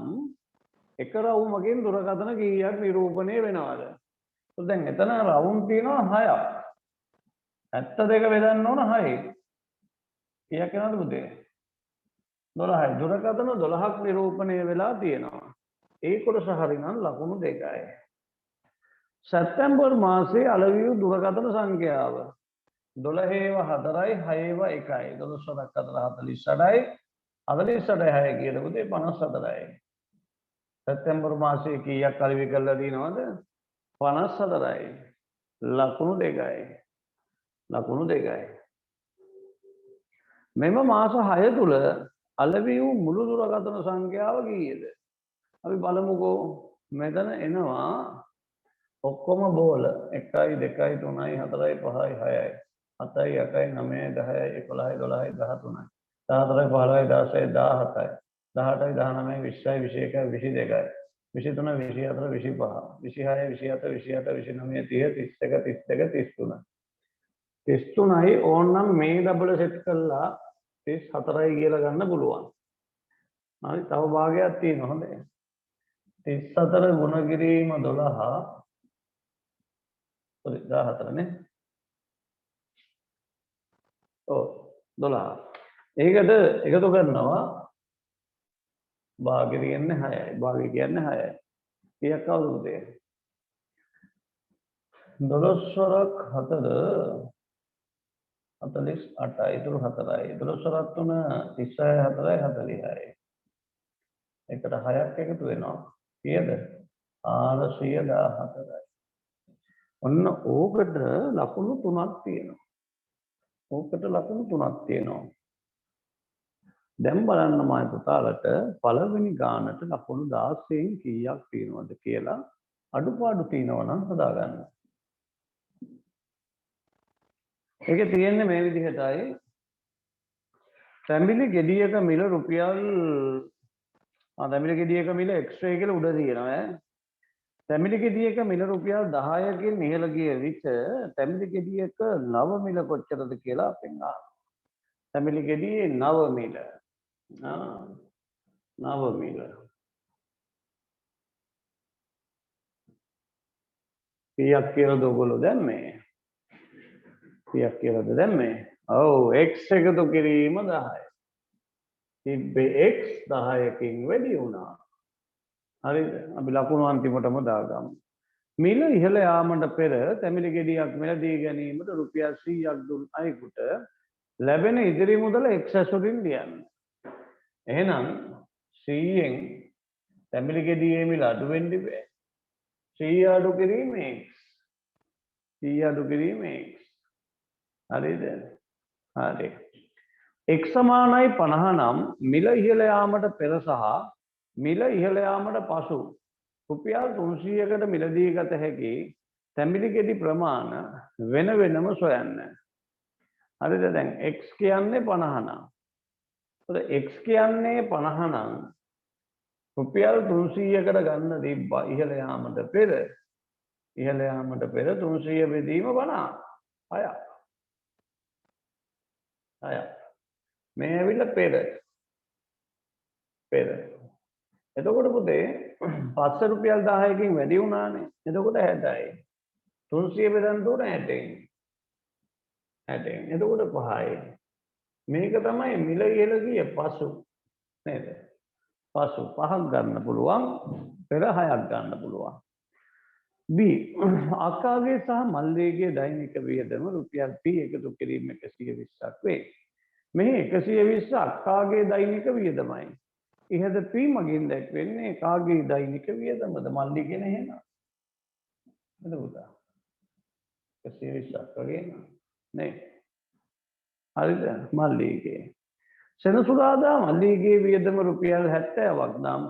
එක රවුමකින් දුරකථන කීයක් නිරූපණය වෙනවද? දැන් එතන රවුම් තියෙනවා 6ක්. 72 බෙදන්න ඕන 6යි. කීයක් වෙනවද පුතේ? 12යි. දුරකථන 12ක් නිරූපණය වෙලා තියෙනවා. ඒ කොටස හරිනම් ලකුණු 2යි. සැප්තැම්බර් මාසයේ අලෙවි වූ දුරකථන සංඛ්‍යාව 12 4යි 6 1යි. 12 4 48යි 48යි 6 කියන පුතේ 54යි. සැප්තැම්බර් මාසයේ කීයක් අලෙවි කරලා දිනවද? 54යි. ලකුණු 2යි. ලකුණු 2යි. මෙම මාස 6 තුල අලෙවි වූ මුළු දුරකථන සංඛ්‍යාව කීයද? අපි බලමුකෝ. මෙතන එනවා ඔක්කොම බෝල 1යි 2යි 3යි 4යි 5යි 6යි 7යි 8යි 9යි 10යි 11යි 12යි 13යි 14යි 15යි 16යි 17යි 18යි 19යි 20යි 21යි 22යි 23 24 25 26 27 28 29 30 31 32 33යි ඕනනම් මේ ඩබල් සෙට් කරලා 34යි කියලා ගන්න පුළුවන්. හරි තව භාගයක් තියෙනවා හොඳයි. 34 ගුණ කිරීම 12 14 නේ. ඔව් 12. ඒකට එකතු කරනවා භාගය කියන්නේ 6යි. භාගය කියන්නේ 6යි. කීයක් අවුරුද දෙක? 12 වරක් 4 48යි. ඊටු 4යි. 12 වරක් 3 36යි 4යි 40යි. එකට 6ක් එකතු වෙනවා. කීයද? 414යි. ඔන්න ඕකට ලකුණු 3ක් තියෙනවා. ඕකට ලකුණු 3ක් තියෙනවා. දැන් බලන්න මම පුතාලට පළවෙනි ගානට ලකුණු 16න් කීයක් තියෙනවද කියලා අඩුපාඩු තියෙනවා නම් හදාගන්න. ඒකේ තියෙන්නේ මේ විදිහටයි. තැඹිලි ගෙඩියක මිල රුපියල් තැඹිලි ගෙඩියක මිල එක්ස්ට්‍රා කියලා උඩ තියෙනවා ඈ. තැඹිලි ගෙඩියක මිල රුපියල් 10කින් ඉහළ ගිය විට තැඹිලි ගෙඩියක නව මිල කොච්චරද කියලා අපෙන් අහනවා. තැඹිලි ගෙඩියේ නව මිල. නව මිල. කීයක් කියලාද ඔයගොල්ලෝ දැම්මේ? කීයක් කියලාද දැම්මේ? ඔව් x එකතු කිරීම 10. තිබ්බේ x 10කින් වැඩි වුණා. හරිද? අපි ලකුණු අන්තිමටම දාගමු. මිල ඉහළ යාමට පෙර තැඹිලි ගෙඩියක් මිලදී ගැනීමට රුපියල් 100ක් දුන් අයෙකුට ලැබෙන ඉදිරි මුදල x ඇසුරින් ලියන්න. එහෙනම් 100න් තැඹිලි ගෙඩියේ මිල අඩු වෙන්න බෑ. 100 අඩු කිරීම x. 100 අඩු කිරීම x. හරිද? හරි. x සමානයි 50 නම් මිල ඉහළ යාමට පෙර සහ මිල ඉහළ යාමට පසු රුපියල් 300කට මිලදී ගත හැකි තැඹිලි ගෙඩි ප්‍රමාණ වෙන වෙනම සොයන්න. හරිද? දැන් x කියන්නේ 50 නම්. එතකොට x කියන්නේ 50 නම් රුපියල් 300කට ගන්න තිබ්බා ඉහළ යාමට පෙර. ඉහළ යාමට පෙර 300 බෙදීම 50. 6ක්. 6ක්. මේ ඇවිල්ලා පෙර. පෙර. එතකොට පුතේ පස්සේ රුපියල් 10කින් වැඩි වුණානේ. එතකොට 60යි. 300 බෙදන්න උන 60යි. 60යි. එතකොට 5යි. මේක තමයි මිල ඉහළ ගිය පසු නේද? පසු 5ක් ගන්න පුළුවන්, පෙර 6ක් ගන්න පුළුවන්. B අක්කාගේ සහ මල්ලිගේ දෛනික වියදම රුපියල් P එකතු කිරීම 120ක් වේ. මේ 120 අක්කාගේ දෛනික වියදමයි. ඉහත P මගින් දැක්වෙන්නේ කාගේ දෛනික වියදමද? මල්ලිගේ නේ නේද? එතකොට 120ක් වගේ නේ. හරිද? මල්ලිගේ. සෙනසුරාදා මල්ලිගේ වියදම රුපියල් 70ක් නම්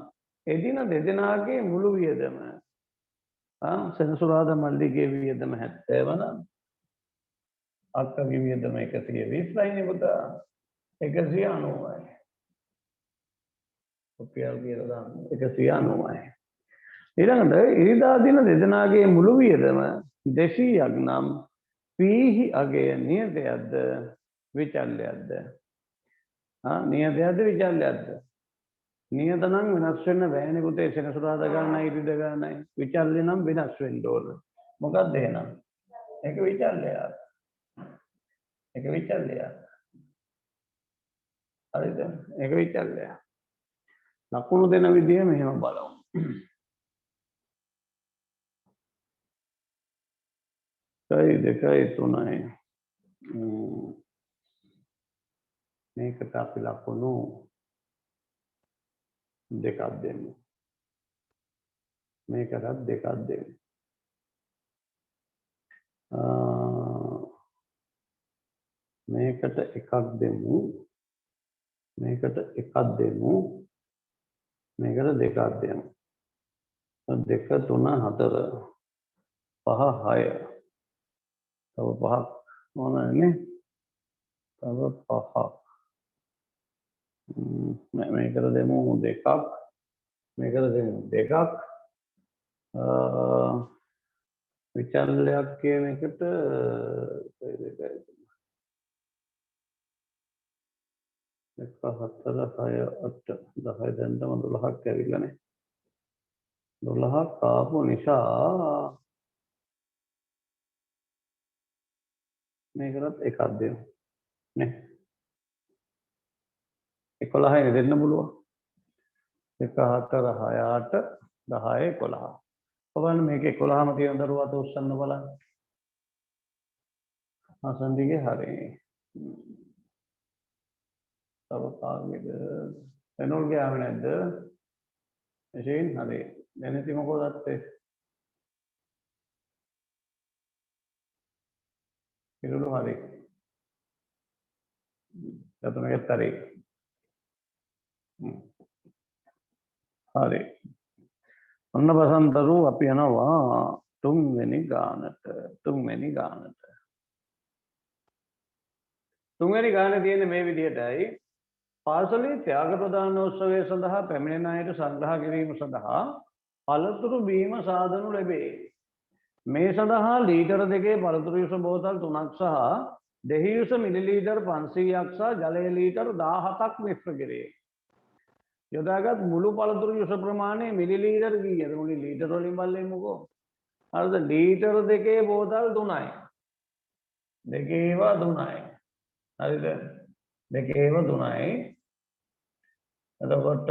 එදින දෙදෙනාගේ මුළු වියදම සෙනසුරාදා මල්ලිගේ වියදම 70 නම් අක්කගේ වියදම 120යි නේ පුතා. 190යි. රුපියල් කියලා දාන්න 190යි. ඊළඟට ඉරිදා දින දෙදෙනාගේ මුළු වියදම 200ක් නම් පීහි අගය නියතයක්ද විචල්‍යයක්ද? නියතයක්ද විචල්‍යයක්ද? නියත නම් වෙනස් වෙන්න බෑනේ පුතේ. සෙනසුරාදා ගන්නයි ඉරිදා ගන්නයි. විචල්‍ය නම් වෙනස් වෙන්න ඕන. මොකක්ද එහෙනම්? ඒක විචල්‍යයක්. ඒක විචල්‍යයක්. හරිද? ඒක විචල්‍යයක්. ලකුණු දෙන විදිය මෙහෙම බලමු. කයි දෙකයි තුනයි. මේකට අපි ලකුණු දෙකක් දෙමු. මේකටත් දෙකක් දෙමු. මේකට එකක් දෙමු. මේකට එකක් දෙමු. මේකට දෙකක් දෙමු. 2 3 4 5 6 තව 5ක් ඕනනේ. තව 5ක්. මේකට දෙමු දෙකක්. මේකට දෙමු දෙකක්. විචල්‍යයක් කියන එකට 1 4 6 8 10 දැන්ටම 12ක් ඇවිල්ලානේ. 12ක් ආපු නිසා මේකටත් එකක් දෙමු නේ. 11යි දෙන්න පුළුවන්. 1 4 6 8 10 11. බලන්න මේක 11ම තියෙන දරුවාට උස්සන්න බලන්න. ආසන්දිගේ හරි. තව කාගෙද? එනෝල් ගියාම නැද්ද? එසේන් හරි. දැන් ඉතින් මොකද අත්තේ? පිරුණු හරි. එතනකත් හරි. හරි. ඔන්න බසන්තරු අපි යනවා තුන්වෙනි ගානට. තුන්වෙනි ගානේ තියෙන්නේ මේ විදිහටයි. පාසලේ ත්‍යාග ප්‍රදානෝත්සවය සඳහා පැමිණෙන අයට සංග්‍රහ කිරීම සඳහා පළතුරු බීම සාදනු ලැබේ. මේ සඳහා ලීටර 2 පළතුරු යුෂ බෝතල් 3ක් සහ දෙහි යුෂ මිලිලීටර් 500ක් සහ ජලය ලීටර් 17ක් මිශ්‍ර කෙරේ. යොදාගත් මුළු පළතුරු යුෂ ප්‍රමාණය මිලිලීටර් කීයද? මුළු ලීටර වලින් බලමුකෝ. හරිද? ලීටර 2 බෝතල් 3යි. දෙකේවා 3යි. හරිද? දෙකේවා 3යි. එතකොට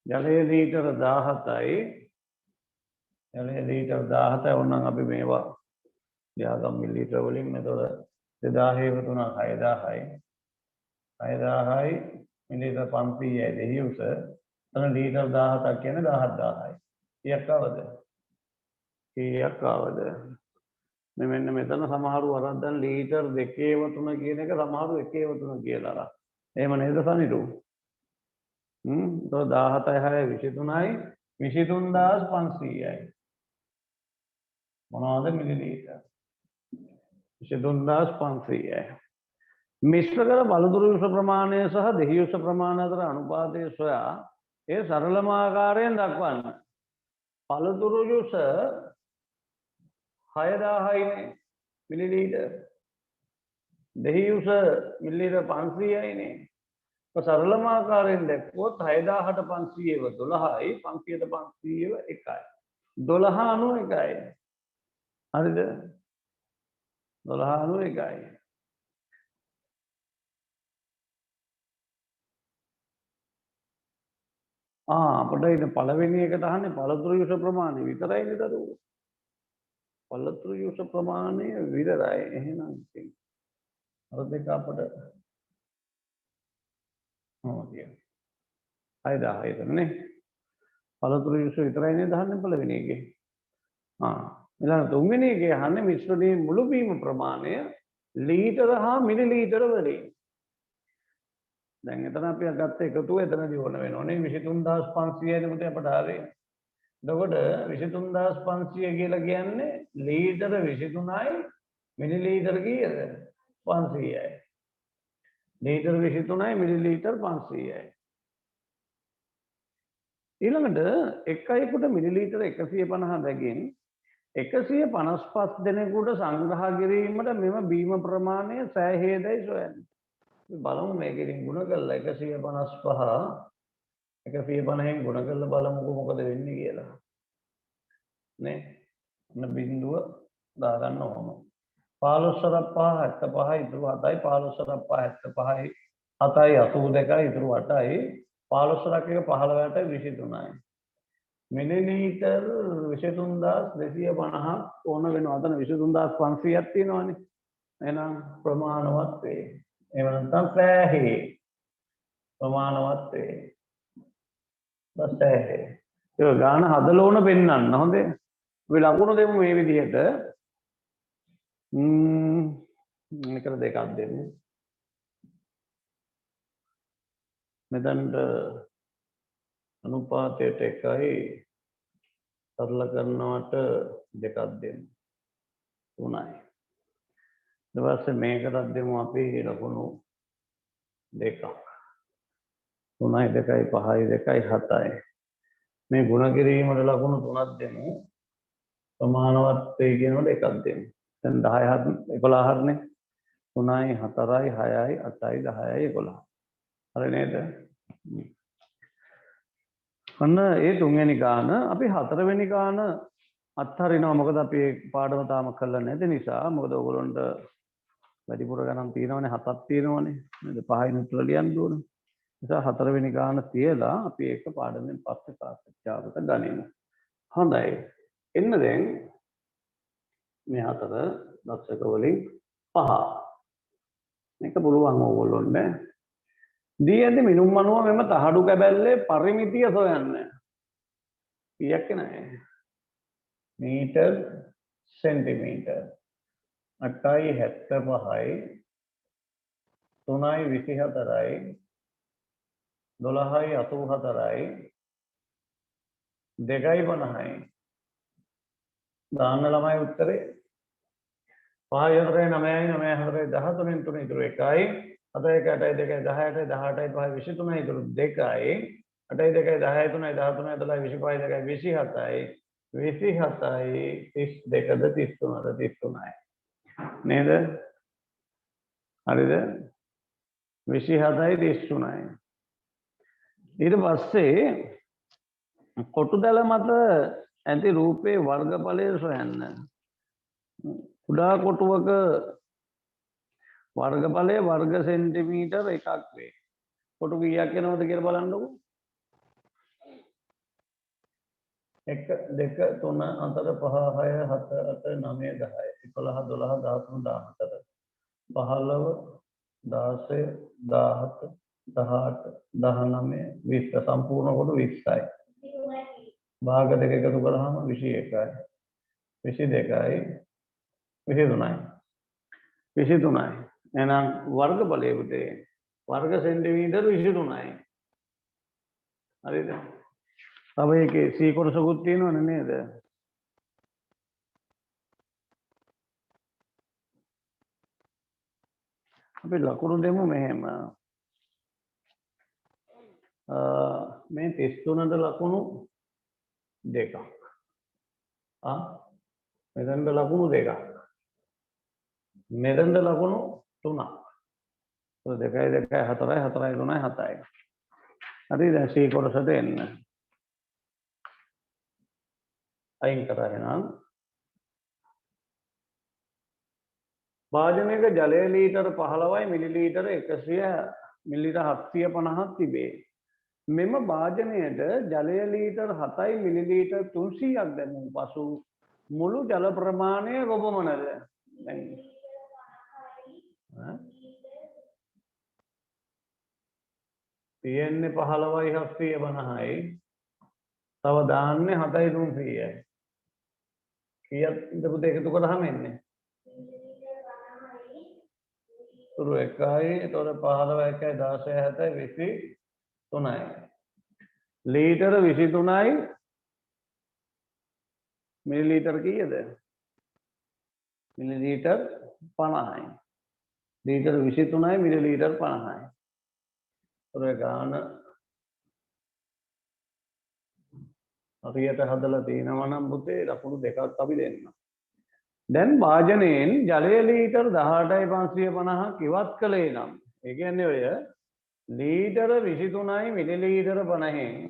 ජලය ලීටර 17යි. ජලය ලීටර 17යි. ඕනනම් අපි මේවා යාගම් මිලිලීටර වලින් එතකොට 2000 3 6000යි. 6000යි මිලිලීටර 500යි දෙහි උස. එතන ලීටර 17ක් කියන්නේ 17000යි. කීයක් ආවද? කීයක් ආවද? මේ මෙන්න මෙතන සමහරු වරද්දන් ලීටර් 2/3 කියන එක සමහරු 1/3 කියලා අර. එහෙම නේද සනිටු? તો 17 6 23යි 23500යි. මොනවාද මිලිලීටර්? 23500යි. මිශ්‍ර කර පළතුරු යුෂ ප්‍රමාණය සහ දෙහි යුෂ ප්‍රමාණය අතර අනුපාතය සොයා ඒ සරලම ආකාරයෙන් දක්වන්න. පළතුරු යුෂ 6000යිනේ මිලිලීටර්. දෙහි යුෂ මිලිලීටර් 500යිනේ. සරලම ආකාරයෙන් දැක්වුවොත් 6000ට 500ව 12යි 500ට 500ව 1යි. 1291යි. හරිද? 1291යි. අපිට ඉතින් පළවෙනි එකට අහන්නේ පළතුරු යුෂ ප්‍රමාණය විතරයිනේ දරුවෝ. පළතුරු යුෂ ප්‍රමාණය විතරයි. එහෙනම් ඉතින් අර දෙක අපිට මොකද? 6000 එතනනේ. පළතුරු යුෂ විතරයි නේද අහන්නේ පළවෙනි එකේ. ඊළඟ තුන්වෙනි එකේ අහන්නේ මිශ්‍රණයේ මුළු බීම ප්‍රමාණය ලීටර හා මිලිලීටර වලින්. දැන් එතන අපි ගත්ත එකතුව එතනදී ඕන වෙනෝනේ 23500යි මුතේ අපට ආවේ. එතකොට 23500 කියලා කියන්නේ ලීටර 23යි මිලිලීටර කීයද? 500යි. ලීටර 23යි මිලිලීටර 500යි. ඊළඟට එකයෙකුට මිලිලීටර 150 බැගින් 155 දෙනෙකුට සංග්‍රහ කිරීමට මෙම බීම ප්‍රමාණය සෑහේදයි සොයන්න. බලමු මේකෙන් ගුණ කරලා 150න් ගුණ කරලා බලමුකෝ මොකද වෙන්නේ කියලා. නේ? අන්න බිඳුව දාගන්න ඕන. 15 5 75 ඉතුරු 7යි 15 5 75යි 7යි 82යි ඉතුරු 8යි 15 එක 15ට 23යි. මිලිලීටර් 23250ක් ඕන වෙනවා. අතන 23500ක් තියෙනවානේ. එහෙනම් ප්‍රමාණවත් වේ. එහෙම නැත්නම් සෑහේ. ප්‍රමාණවත් වේ. සෑහේ. ඒක ගාන හදලා ඕන පෙන්නන්න. හොඳේ. අපි ලකුණු දෙමු මේ විදිහට. මේකට දෙකක් දෙමු. මෙතනට අනුපාතයට 1යි සරල කරනවට දෙකක් දෙමු. 3යි. ඊට පස්සේ මේකටත් දෙමු අපි ලකුණු දෙකක්. 3යි 2යි 5යි 2යි 7යි. මේ ගුණ කිරීමට ලකුණු 3ක් දෙමු. ප්‍රමාණවත් වේ කියනකොට එකක් දෙමු. දැන් 10 11නේ. 3යි 4යි 6යි 8යි 10යි 11. හරි නේද? අන්න ඒ තුන්වෙනි ගාන අපි හතරවෙනි ගාන අත්හරිනවා. මොකද අපි පාඩම තාම කරලා නැති නිසා. මොකද ඔයගොල්ලන්ට වැඩිපුර ගණන් තියෙනවනේ 7ක් තියෙනවනේ. නේද? 5න් උත්තර ලියන්න ඕන. නිසා හතරවෙනි ගාන තියලා අපි ඒක පාඩමෙන් පස්සේ සාකච්ඡාවට ගනිමු. හොඳයි. එන්න දැන් මේ හතර දශක වලින් 5. මේක පුළුවන් ඕගොල්ලොන්ට. දී ඇති මිනුම් අනුව මෙම තහඩු කැබැල්ලේ පරිමිතිය සොයන්න. කීයක් නැහැ. මීටර් සෙන්ටිමීටර් 8.75යි 3.24යි 12.84යි 2.50යි දාන්න ළමයි උත්තරේ 5.4 9යි 9.4 13 3 ඉතුරු 1යි 7 1 8 2 18 18 5 23 ඉතුරු 2යි 8 2 10 3 13 12 25 2 27යි 27යි 32ද 33ද 33යි නේද හරිද 27යි 33යි ඊට පස්සේ කොටු දැල මත ඇති රූපේ වර්ගඵලය සොයන්න කුඩා කොටුවක වර්ගඵලය වර්ග සෙන්ටිමීටර් එකක් වේ කොටු කීයක් එනවද කියලා බලන්නකෝ 1 2 3 4 5 6 7 8 9 10 11 12 13 14 15 16 17 18 19 20 සම්පූර්ණ කොටු 20යි භාග දෙක එකතු කරාම 21යි 22යි 23යි 23යි එහෙනම් වර්ගඵලය පුතේ වර්ග සෙන්ටිමීටර් 23යි හරිද තව ඒකේ C කොටසකුත් තියෙනවනේ නේද අපි ලකුණු දෙමු මෙහෙම මේ 33ට ලකුණු දෙකක් මෙතනට ලකුණු දෙකක් මෙතනට ලකුණු තුනක් 2 2 4 4 3 7යි හරි දැන් C කොටසට එන්න අයින් කරගෙන වාජනයක ජලය ලීටර 15යි මිලිලීටර 100 මිලිලීටර 750ක් තිබේ මෙම භාජනයට ජලය ලීටර් 7යි මිලිලීටර් 300ක් දැමූ පසු මුළු ජල ප්‍රමාණය කොපමණද දැන් තියෙන්නේ 15යි 750යි තව දාන්නේ 7යි 300යි කීයක්ද පුතේ එකතු කරාම එන්නේ තුරු 1යි එතකොට 15 1යි 16 7යි 23යි ලීටර 23යි මිලිලීටර කීයද මිලිලීටර් 50යි ලීටර 23යි මිලිලීටර් 50යි ඔය ගාන හරියට හදලා තියෙනවා නම් පුතේ ලකුණු දෙකක් අපි දෙන්න දැන් වාජනයෙන් ජලය ලීටර් 18යි 550ක් ඉවත් කළේ නම් ඒ කියන්නේ ඔය ලීටර 23යි මිලිලීටර 50න්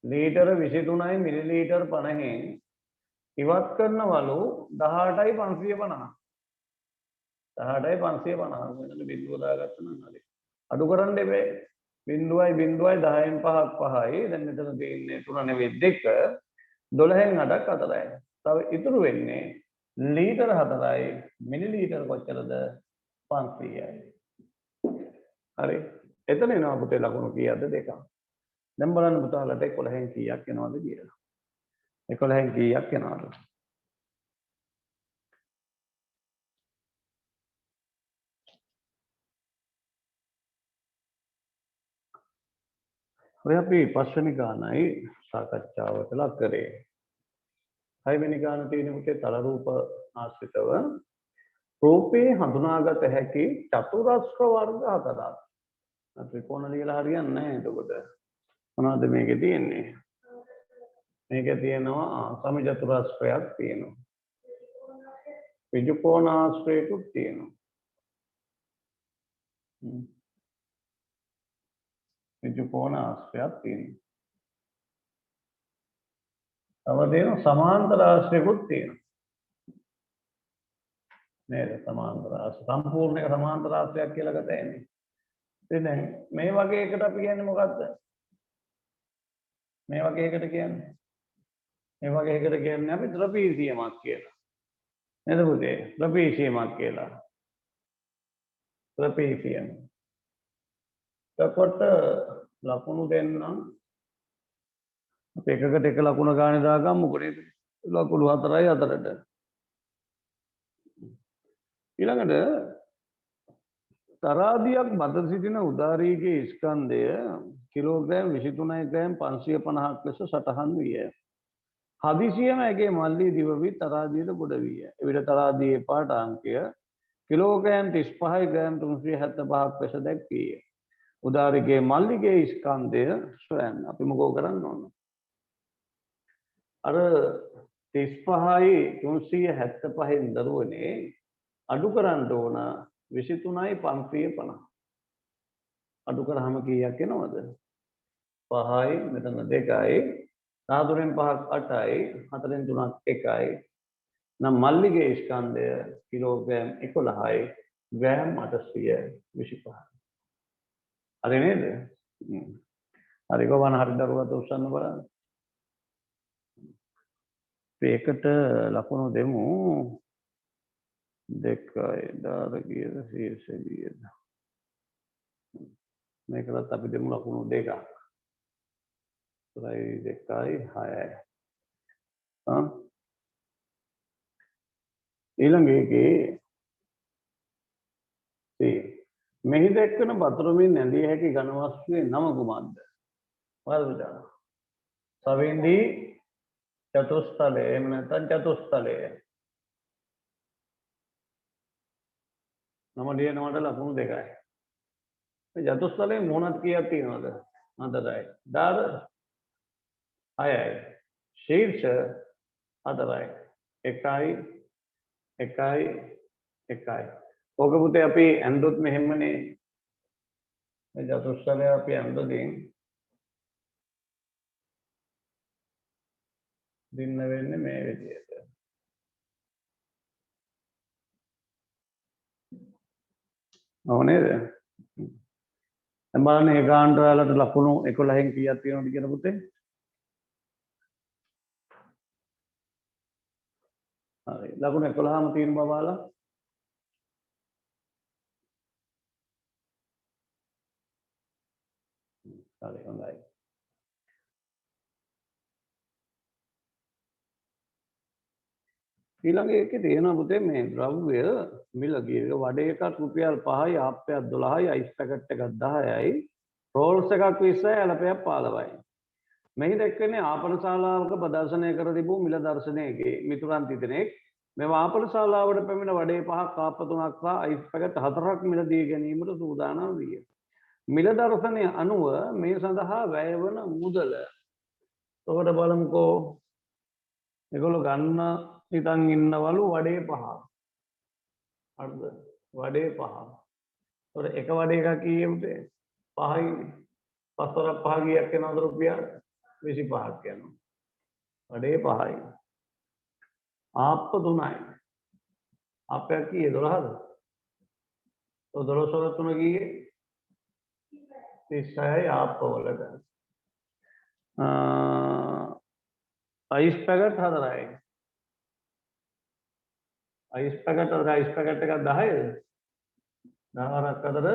ලීටර 23යි මිලිලීටර 50න් ඉවත් කරනවලු 18යි 550 18යි 550 මෙතන බිඳුව දාගත්තා නම් හරි අඩු කරන්න එපේ 0යි 0යි 10න් 5ක් 5යි දැන් මෙතන තියෙන්නේ 3 නෙවෙයි 2 12න් 8ක් 4යි තව ඉතුරු වෙන්නේ ලීටර 4යි මිලිලීටර කොච්චරද 500යි හරි එතන එනවා පුතේ ලකුණු කීයක්ද දෙකක් දැන් බලන්න පුතාලට 11න් කීයක් එනවද කියලා 11න් කීයක් එනවද ඔය අපි පස්වෙනි ගානයි සාකච්ඡාවට ලක් කරේ හයවෙනි ගාන තියෙන පුතේ තල රූප ආශ්‍රිතව රූපේ හඳුනාගත හැකි චතුරස්‍ර වර්ග හතරක් ත්‍රිකෝණ ලියලා හරියන්නේ නැහැ එතකොට මොනවද මේකේ තියෙන්නේ මේකේ තියෙනවා සමචතුරස්‍රයක් තියෙනවා ඍජුකෝණාශ්‍රයකුත් තියෙනවා ඍජුකෝණාශ්‍රයක් තියෙනවා තව තියෙනවා සමාන්තර ආශ්‍රයකුත් තියෙනවා නේද සමාන්තර ආශ්‍රය සම්පූර්ණ එක සමාන්තර ආශ්‍රයක් කියලා ගතන්නේ ඉතින් දැන් මේ වගේ එකට අපි කියන්නේ මොකද්ද මේ වගේ එකට කියන්නේ මේ වගේ එකට කියන්නේ අපි ත්‍රපීසියමක් කියලා නේද පුතේ ත්‍රපීසියමක් කියලා ත්‍රපීසියම එතකොට ලකුණු දෙන්නම් අපි එකකට එක ලකුණ ගානේ දාගමුකෝ නේද ලකුණු 4යි 4ට. ඊළඟට තරාදියක් මත සිටින උදාරීගේ ස්කන්ධය කිලෝග්‍රෑම් 23 ග්‍රෑම් 550ක් ලෙස සටහන් විය. හදිසියෙම ඇගේ මල්ලි දිවවි තරාදියට ගොඩ විය. එවිට තරාදියේ පාඨාංකය කිලෝග්‍රෑම් 35 ග්‍රෑම් 375ක් ලෙස දැක්විය. උදාරිගේ මල්ලිගේ ස්කන්ධය සොයන්න. අපි මොකෝ කරන්න ඕන? අර 35යි 375න් දරුවනේ අඩු කරන්න ඕන 23යි 550. අඩු කරාම කීයක් එනවද? 5යි මෙතන 2යි 13න් 5ක් 8යි 4න් 3ක් 1යි. නම් මල්ලිගේ ස්කන්ධය කිලෝග්‍රෑම් 11යි ග්‍රෑම් 825. හරි නේද? හරි කොහොමද හරි දරුවට උස්සන්න බලන්න. ඒකට ලකුණු දෙමු. 2යි දාර කීයද ශීර්ෂ කීයද? මේකලත් අපි දෙමු ලකුණු 2ක්. 2යි 6යි. ඊළඟ එකේ මෙහි දැක්වෙන වතුරමින් ඇඳිය හැකි ඝන වස්තුවේ නම කුමක්ද? මොකද සවින්දී චතුස්තලය එහෙම නැත්නම් චතුස්තලය. නම ලියනවට ලකුණු 2යි. මේ චතුස්තලයේ මොනක් කීයක් තියෙනවද? 4යි. දාර 6යි. ශීර්ෂ 4යි. 1යි 1යි. ඕක පුතේ අපි ඇඳුත් මෙහෙමනේ. මේ චතුස්තලය අපි ඇඳුදින් දින්න වෙන්නේ මේ විදිහට. ඔව් නේද? දැන් බලන්න ඒ ගාන්ටරලට ලකුණු 11න් කීයක් තියෙනවද කියලා පුතේ? හරි. ලකුණු 11ම තියෙන බව බලලා. හරි හොඳයි. ඊළඟ එකේ තියෙනවා පුතේ මේ ද්‍රව්‍ය මිල ගිය වඩේ එකක් රුපියල් 5යි ආප්පයක් 12යි අයිස් පැකට් එකක් 10යි රෝල්ස් එකක් 20යි ඇලපයක් 15යි. මෙහි දැක්වෙන්නේ ආපන ශාලාවක ප්‍රදර්ශනය කර තිබූ මිල දර්ශනයේදී මිතුරන් තිදෙනෙක් මෙම ආපන ශාලාවට පැමිණ වඩේ 5ක් ආප්ප 3ක් සහ අයිස් පැකට් 4ක් මිල දී ගැනීමට සූදානම් විය. මිල දර්ශනය අනුව මේ සඳහා වැය වන මුදල. ඔකට බලමුකෝ. ඒගොල්ලෝ ගන්න හිතන් ඉන්නවලු වඩේ 5ක්. හරිද? වඩේ 5ක්. ඒතකොට එක වඩේ එකක් කීයේ උතේ? 5යි. 5 වරක් 5 ගියක් වෙනවද රුපියල් 25ක් යනවා. වඩේ 5යි. ආප්ප 3යි. ආප්පයක් කීයේ 12ද? ඔය 12 වල 3 කීයේ? 36යි ආප්ප වලට. අයිස් පැකට් 4යි. අයිස් පැකට් එකක් 10ද? 10 වරක් අතර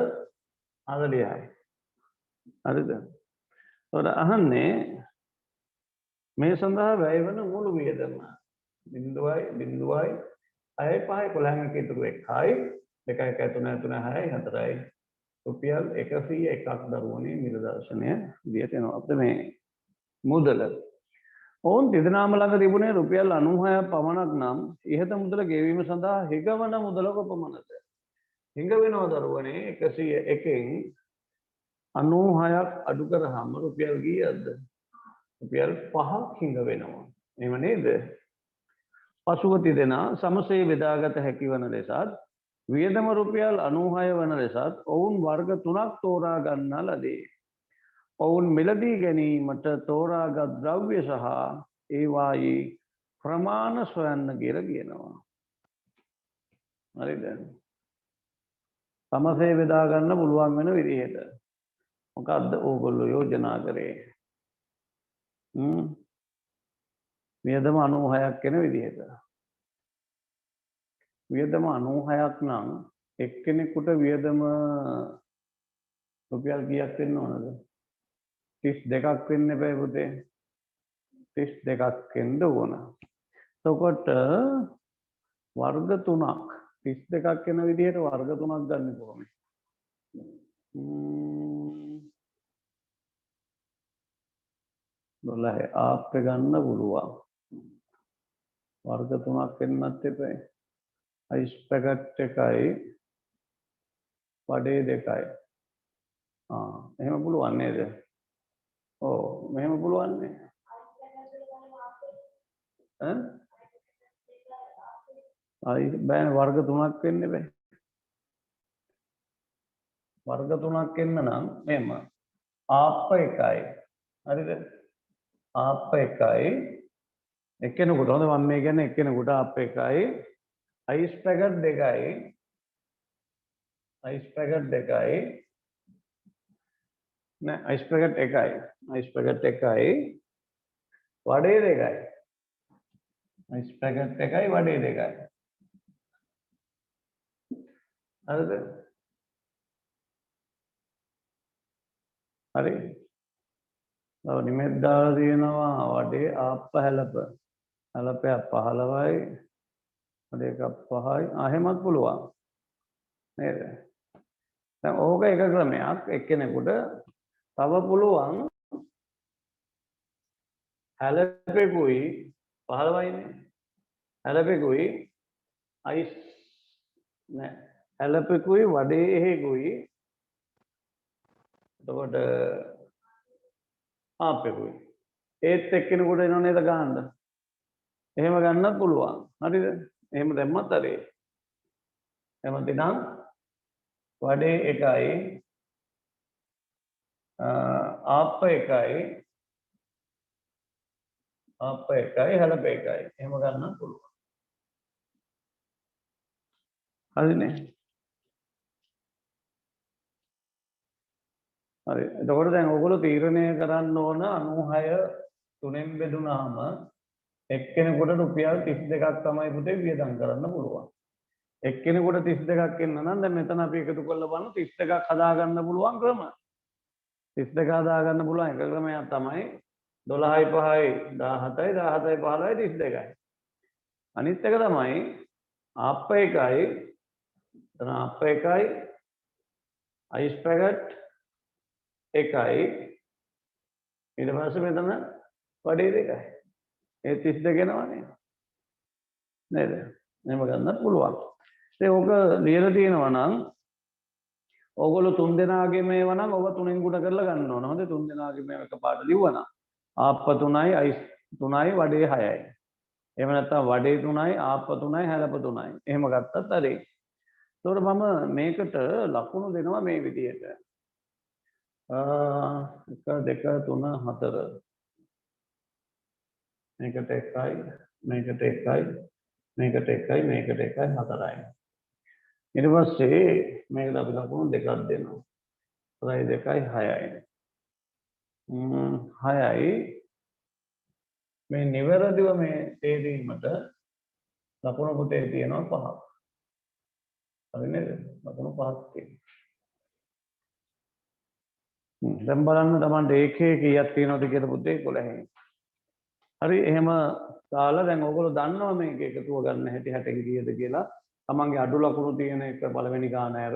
40යි. හරිද? ඒකට අහන්නේ මේ සඳහා වැය වන මුළු වියදම 0.6යි 5යි 11න් ඉතුරු 1යි 2යි 3යි 6යි 4යි රුපියල් 101ක් දරුවනේ මිල දර්ශනය විදියට එනවා. අපිට මේ මුදල ඔවුන් දෙදෙනාම ළඟ තිබුණේ රුපියල් 96ක් පමණක් නම් ඉහත මුදල ගෙවීම සඳහා හිඟවන මුදල කොපමණද? හිඟ වෙනව දරුවනේ 101න් 96ක් අඩු කරාම රුපියල් කීයක්ද? රුපියල් 5ක් හිඟ වෙනවා. එහෙම නේද? පසුව තිදෙනා සමසේ බෙදාගත හැකි වන ලෙසත් වියදම රුපියල් 96 වන ලෙසත් ඔවුන් වර්ග 3ක් තෝරා ගන්නා ලදී. ඔවුන් මිලදී ගැනීමට තෝරාගත් ද්‍රව්‍ය සහ ඒවායේ ප්‍රමාණ සොයන්න කියලා කියනවා. හරිද? සමසේ බෙදා ගන්න පුළුවන් වෙන විදිහට. මොකද්ද ඕගොල්ලෝ යෝජනා කරේ? වියදම 96ක් වෙන විදිහට. වියදම 96ක් නම් එක්කෙනෙකුට වියදම රුපියල් කීයක් වෙන්න ඕනද? 32ක් වෙන්න එපා පුතේ. 32ක් වෙන්න ඕන. එතකොට වර්ග 3ක් 32ක් වෙන විදිහට වර්ග 3ක් ගන්න කොහොමද? 12 ආප් එක ගන්න පුළුවන්. වර්ග 3ක් වෙන්නත් එපා. අයිස් පැකට් එකයි වඩේ දෙකයි. එහෙම පුළුවන් නේද? ඔව් මෙහෙම පුළුවන් නේ. බෑනේ වර්ග 3ක් වෙන්න බෑ. වර්ග 3ක් එන්න නම් මෙහෙම ආප්ප එකයි. හරිද? ආප්ප එකයි එක්කෙනෙකුට හොඳ මම මේ කියන්නේ එක්කෙනෙකුට ආප්ප එකයි අයිස් පැකට් දෙකයි අයිස් පැකට් දෙකයි නෑ අයිස් පැකට් එකයි අයිස් පැකට් එකයි වඩේ දෙකයි අයිස් පැකට් එකයි වඩේ දෙකයි හරිද? හරි තව නිමෙත් දාලා තියෙනවා වඩේ ආප්ප හැලප හැලපයක් 15යි වඩේ එකක් 5යි එහෙමත් පුළුවන් නේද? දැන් ඕක එක ක්‍රමයක් එක්කෙනෙකුට තව පුළුවන් හැලපෙකුයි 15යිනේ හැලපෙකුයි අයිස් නෑ හැලපෙකුයි වඩේ එහෙකුයි එතකොට ආපෙකුයි ඒත් එක්කෙනෙකුට එනව නේද ගන්න. එහෙම ගන්නත් පුළුවන්. හරිද? එහෙම දැම්මත් හරි. එහෙම දෙනම් වඩේ එකයි ආප්ප එකයි හැලප එකයි. එහෙම ගන්නත් පුළුවන්. හරිනේ? හරි. එතකොට දැන් ඔයගොල්ලෝ තීරණය කරන්න ඕන 96 3ෙන් බෙදුනාම එක්කෙනෙකුට රුපියල් 32ක් තමයි පුතේ වියදම් කරන්න පුළුවන්. එක්කෙනෙකුට 32ක් එන්න නම් දැන් මෙතන අපි එකතු කරලා බලමු 32ක් හදා ගන්න පුළුවන් ක්‍රම. 32 හදා ගන්න පුළුවන් එක ක්‍රමයක් තමයි 12යි 5යි 17යි 17යි 15යි 32යි. අනිත් එක තමයි ආප්ප එකයි එතන ආප්ප එකයි අයිස් පැකට් එකයි ඊට පස්සේ මෙතන වඩේ දෙකයි. ඒ 32 එනවනේ. නේද? එහෙම ගන්නත් පුළුවන්. ඉතින් ඕක ලියලා තියෙනවා නම් ඕගොල්ලෝ තුන් දෙනාගේ මේව නම් ඔබ තුනෙන් ගුණ කරලා ගන්න ඕන. හොඳේ තුන් දෙනාගේ මේව එකපාරට ලිව්වනම් ආප්ප 3යි අයිස් 3යි වඩේ 6යි. එහෙම නැත්නම් වඩේ 3යි ආප්ප 3යි හැලප 3යි. එහෙම ගත්තත් හරි. ඒතකොට මම මේකට ලකුණු දෙනවා මේ විදිහට. 1 2 3 4 මේකට 1යි මේකට 1යි මේකට 1යි මේකට 1යි 4යි. ඊට පස්සේ මේකට අපි ලකුණු දෙකක් දෙනවා. 1යි 2යි 6යි. 6යි මේ නිවැරදිව මේ තේරීමට ලකුණු පුතේ තියෙනවා 5ක්. හරි නේද? ලකුණු 5ක් තියෙනවා. දැන් බලන්න Tamanට ඒකේ කීයක් තියෙනවද කියලා පුතේ 11න්. හරි එහෙම දාලා දැන් ඕගොල්ලෝ දන්නවා මේක එකතුව ගන්න හැටි 60 කීයද කියලා. තමන්ගේ අඩු ලකුණු තියෙන එක පළවෙනි ගාන ඇර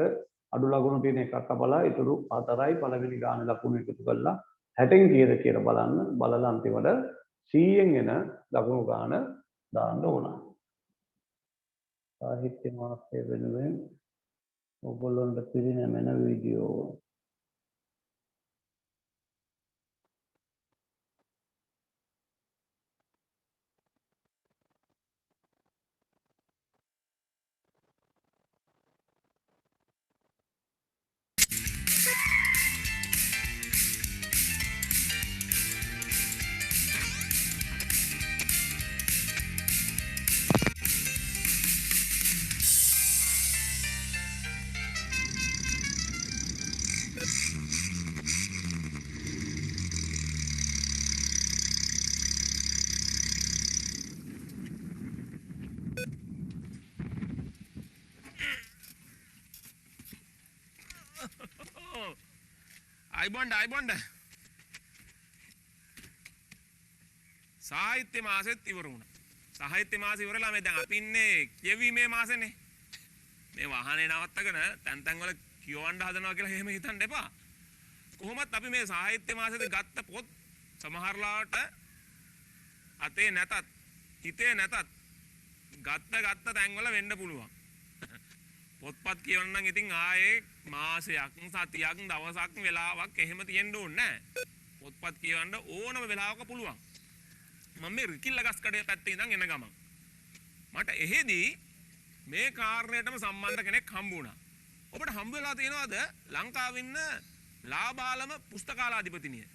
අඩු ලකුණු තියෙන එකක් අපලා ඉතුරු 4යි පළවෙනි ගානේ ලකුණු එකතු කරලා 60න් කීයද කියලා බලන්න. බලලා අන්තිමට 100න් එන ලකුණු ගාන දාන්න ඕන. සාහිත්‍ය මාසය වෙනුවෙන් ඔයගොල්ලන්ට පිරිනැමෙන වීඩියෝ අයිබොන්ඩ සාහිත්‍ය මාසෙත් ඉවර වුණා. සාහිත්‍ය මාසෙ ඉවරලා මේ දැන් අපි ඉන්නේ කියවීමේ මාසෙනේ. මේ වාහනේ නවත්තගෙන තැන් තැන් වල කියවන්න හදනවා කියලා එහෙම හිතන්න එපා. කොහොමත් අපි මේ සාහිත්‍ය මාසෙදී ගත්ත පොත් සමහරලාට අතේ නැතත් හිතේ නැතත් ගත්ත තැන් වල වෙන්න පුළුවන්. පොත්පත් කියවන්න නම් ඉතින් ආයේ මාසයක් සතියක් දවසක් වෙලාවක් එහෙම තියෙන්න ඕනේ නැහැ. පොත්පත් කියවන්න ඕනම වෙලාවක පුළුවන්. මම මේ රිකිල්ලගස්කඩේ පැත්තේ ඉඳන් එන ගමන් මට එහෙදී මේ කාරණේටම සම්බන්ධ කෙනෙක් හම්බ වුණා. ඔබට හම්බ වෙලා තියෙනවද ලංකාවේ ඉන්න ලාබාලම පුස්තකාලාධිපතිනිය?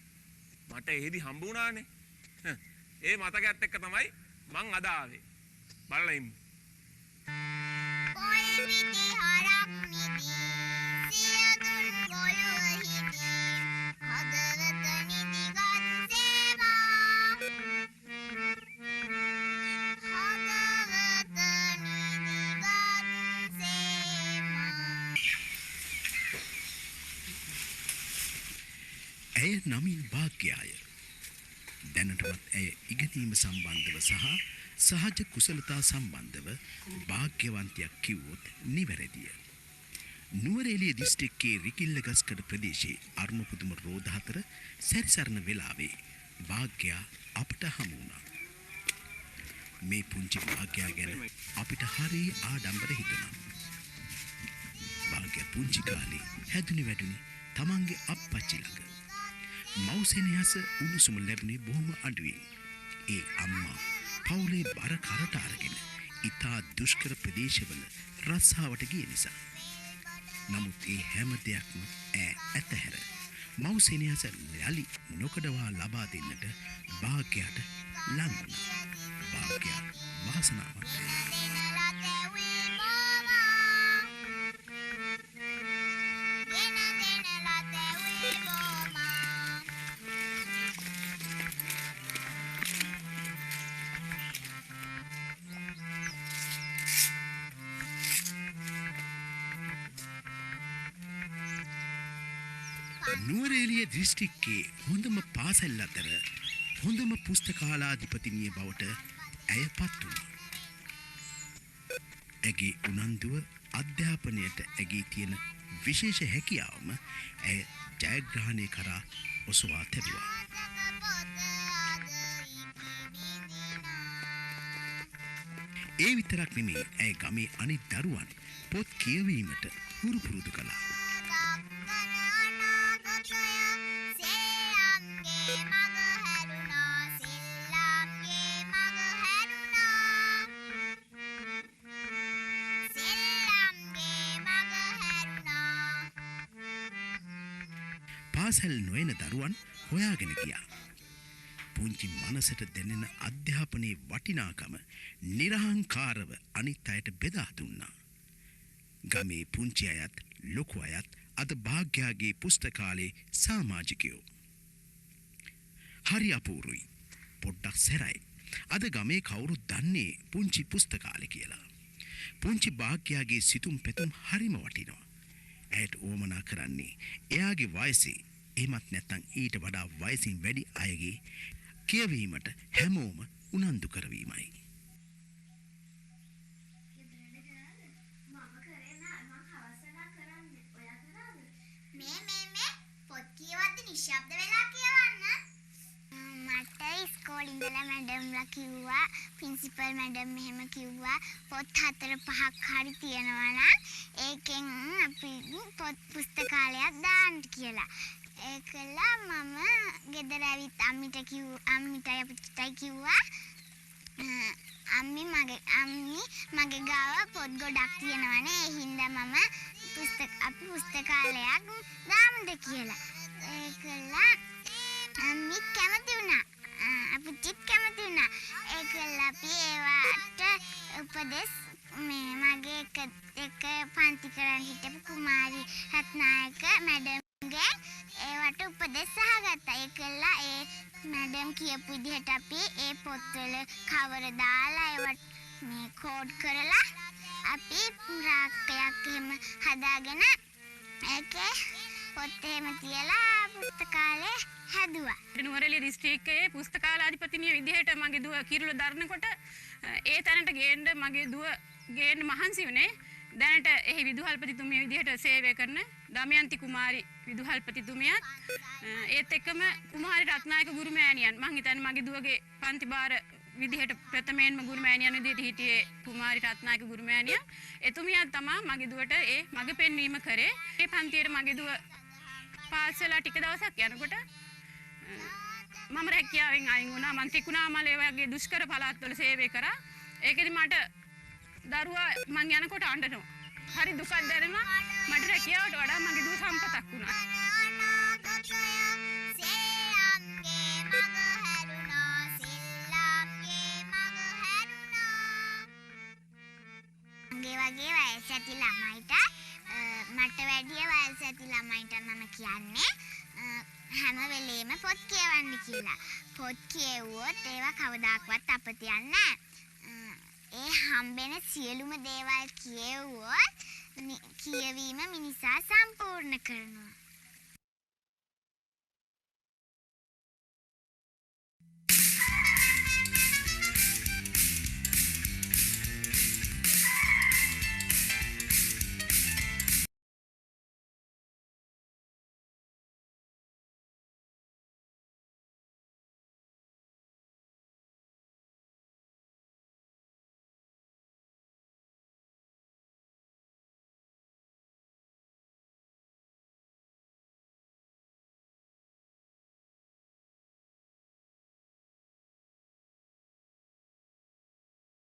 මට එහෙදී හම්බ වුණානේ. ඒ මතකයත් එක්ක තමයි මං අද ආවේ. බලලා ඉන්න. ඇය නමින් භාග්‍යය. දැනටමත් ඇය ඉගෙනීම සම්බන්ධව සහ සහජ කුසලතා සම්බන්ධව භාග්‍යවන්තයක් කිව්වොත් නිවැරදිය. නුවරඑළිය දිස්ත්‍රික්කයේ රිකිල්ලගස්කඩ ප්‍රදේශයේ අරුණපුදුම රෝද 4 සැරිසරන වෙලාවේ භාග්‍යයා අපට හමු වුණා. මේ පුංචි භාග්‍යයා ගැන අපිට හරි ආඩම්බර හිතුණා. භාග්‍ය පුංචි කාලේ හැදුනි වැඩුනි තමන්ගේ අප්පච්චි ළඟ. මව්සෙනෙහස උණුසුම ලැබුණේ බොහොම අඩුවෙන්. ඒ අම්මා පවුලේ බර කරට අරගෙන ඉතා දුෂ්කර ප්‍රදේශවල රස්සාවට ගිය නිසා. නමුත් ඒ හැම දෙයක්ම ඇතහැර මව්සෙනෙහස යලි නොකඩවා ලබා දෙන්නට භාග්‍යයට ලං වුණා. භාග්‍ය වාසනාවන්තයි. නුවරඑළිය දිස්ත්‍රික්කයේ හොඳම පාසල් අතර හොඳම පුස්තකාලාධිපතිනිය බවට ඇය පත් වුණා. ඇගේ උනන්දුව අධ්‍යාපනයට ඇගේ තියෙන විශේෂ හැකියාවම ඇය ජයග්‍රහණය කරා ඔසවා තැබුවා. ඒ විතරක් නෙමෙයි ඇය ගමේ අනිත් දරුවන් පොත් කියවීමට හුරු පුරුදු කළා. පාසල් නොයන දරුවන් හොයාගෙන ගියා. පුංචි මනසට දැනෙන අධ්‍යාපනයේ වටිනාකම නිර්හංකාරව අනිත් අයට බෙදා දුන්නා. ගමේ පුංචි අයත් ලොකු අයත් අද භාග්‍යයාගේ පුස්තකාලේ සමාජිකයෝ. හරි අපූරුයි. පොඩ්ඩක් සැරයි. අද ගමේ කවුරුත් දන්නේ පුංචි පුස්තකාලේ කියලා. පුංචි භාග්‍යයාගේ සිතුම් පැතුම් හරිම වටිනවා. ඇයට ඕමනා කරන්නේ එයාගේ වයසේ එහෙමත් නැත්නම් ඊට වඩා වයසින් වැඩි අයගේ කියවීමට හැමෝම උනන්දු කරවීමයි. මේ පොත් කියවද්දි නිශ්ශබ්ද වෙලා කියවන්න. මට ඉස්කෝලේ ඉඳලා මැඩම්ලා කිව්වා, ප්‍රින්සිපල් මැඩම් මෙහෙම කිව්වා පොත් 4-5ක් හරි තියෙනවා නම් ඒකෙන් අපි පොත් පුස්තකාලයක් දාන්න කියලා. ඒකලා මම ගෙදර ඇවිත් අම්මිටයි අපිටයි කිව්වා අම්මි මගේ ගාව පොත් ගොඩක් තියෙනවනේ ඒ හින්දා මම පුස්තකාලයක් දාමුද කියලා. ඒකලා අම්මි කැමති වුණා. අපිට කැමති වුණා. ඒකලා අපි ඒවට උපදෙස් මගේ එක පන්ති කරන් හිටපු කුමාරි රත්නායක මැඩම්ගේ ඒවට උපදෙස් අහගත්තා. ඒකලා ඒ මැඩම් කියපු විදිහට අපි ඒ පොත්වල කවර දාලා ඒවට මේ කෝඩ් කරලා අපි රාක්කයක් එහෙම හදාගෙන ඒකේ පොත් එහෙම තියලා පුස්තකාලේ හැදුවා. නුවරඑළිය දිස්ත්‍රික්කයේ පුස්තකාලාධිපතිනිය විදිහට මගේ දුව කිරුළ දරනකොට ඒ තැනට ගේන්න මගේ දුව ගේන්න මහන්සි වුණේ. දැනට එහි විදුහල්පතිතුමිය විදිහට සේවය කරන දමයන්ති කුමාරි විදුහල්පතිතුමියත් ඒත් එක්කම කුමාරි රත්නායක ගුරුමෑණියන් මං හිතන්නේ මගේ දුවගේ පන්ති භාර විදිහට ප්‍රථමයෙන්ම ගුරුමෑණියන් විදිහට හිටියේ කුමාරි රත්නායක ගුරුමෑණියන්. එතුමිය තමයි මගේ දුවට ඒ මඟ පෙන්වීම කරේ. මේ පන්තියේ මගේ දුව පාසල ටික දවසක් යනකොට මම රැකියාවෙන් අයින් වුණා. මං තිකුණාමලේ වගේ දුෂ්කර පළාත්වල සේවය කරා. ඒකෙදි මට දරුවා මං යනකොට අඬනවා. හරි දුකක් දැනෙනවා. මට රැකියාවට වඩා මගේ දුව සම්පතක් වුණා. වගේ වයස ඇති ළමයිට මට වැඩිය වයස ඇති ළමයිට මම කියන්නේ හැම වෙලේම පොත් කියවන්න කියලා. පොත් කියවුවොත් ඒවා කවදාකවත් අපත යන්නේ නැහැ. ඒ හම්බෙන සියලුම දේවල් කියවුවොත් කියවීම මිනිසා සම්පූර්ණ කරනවා.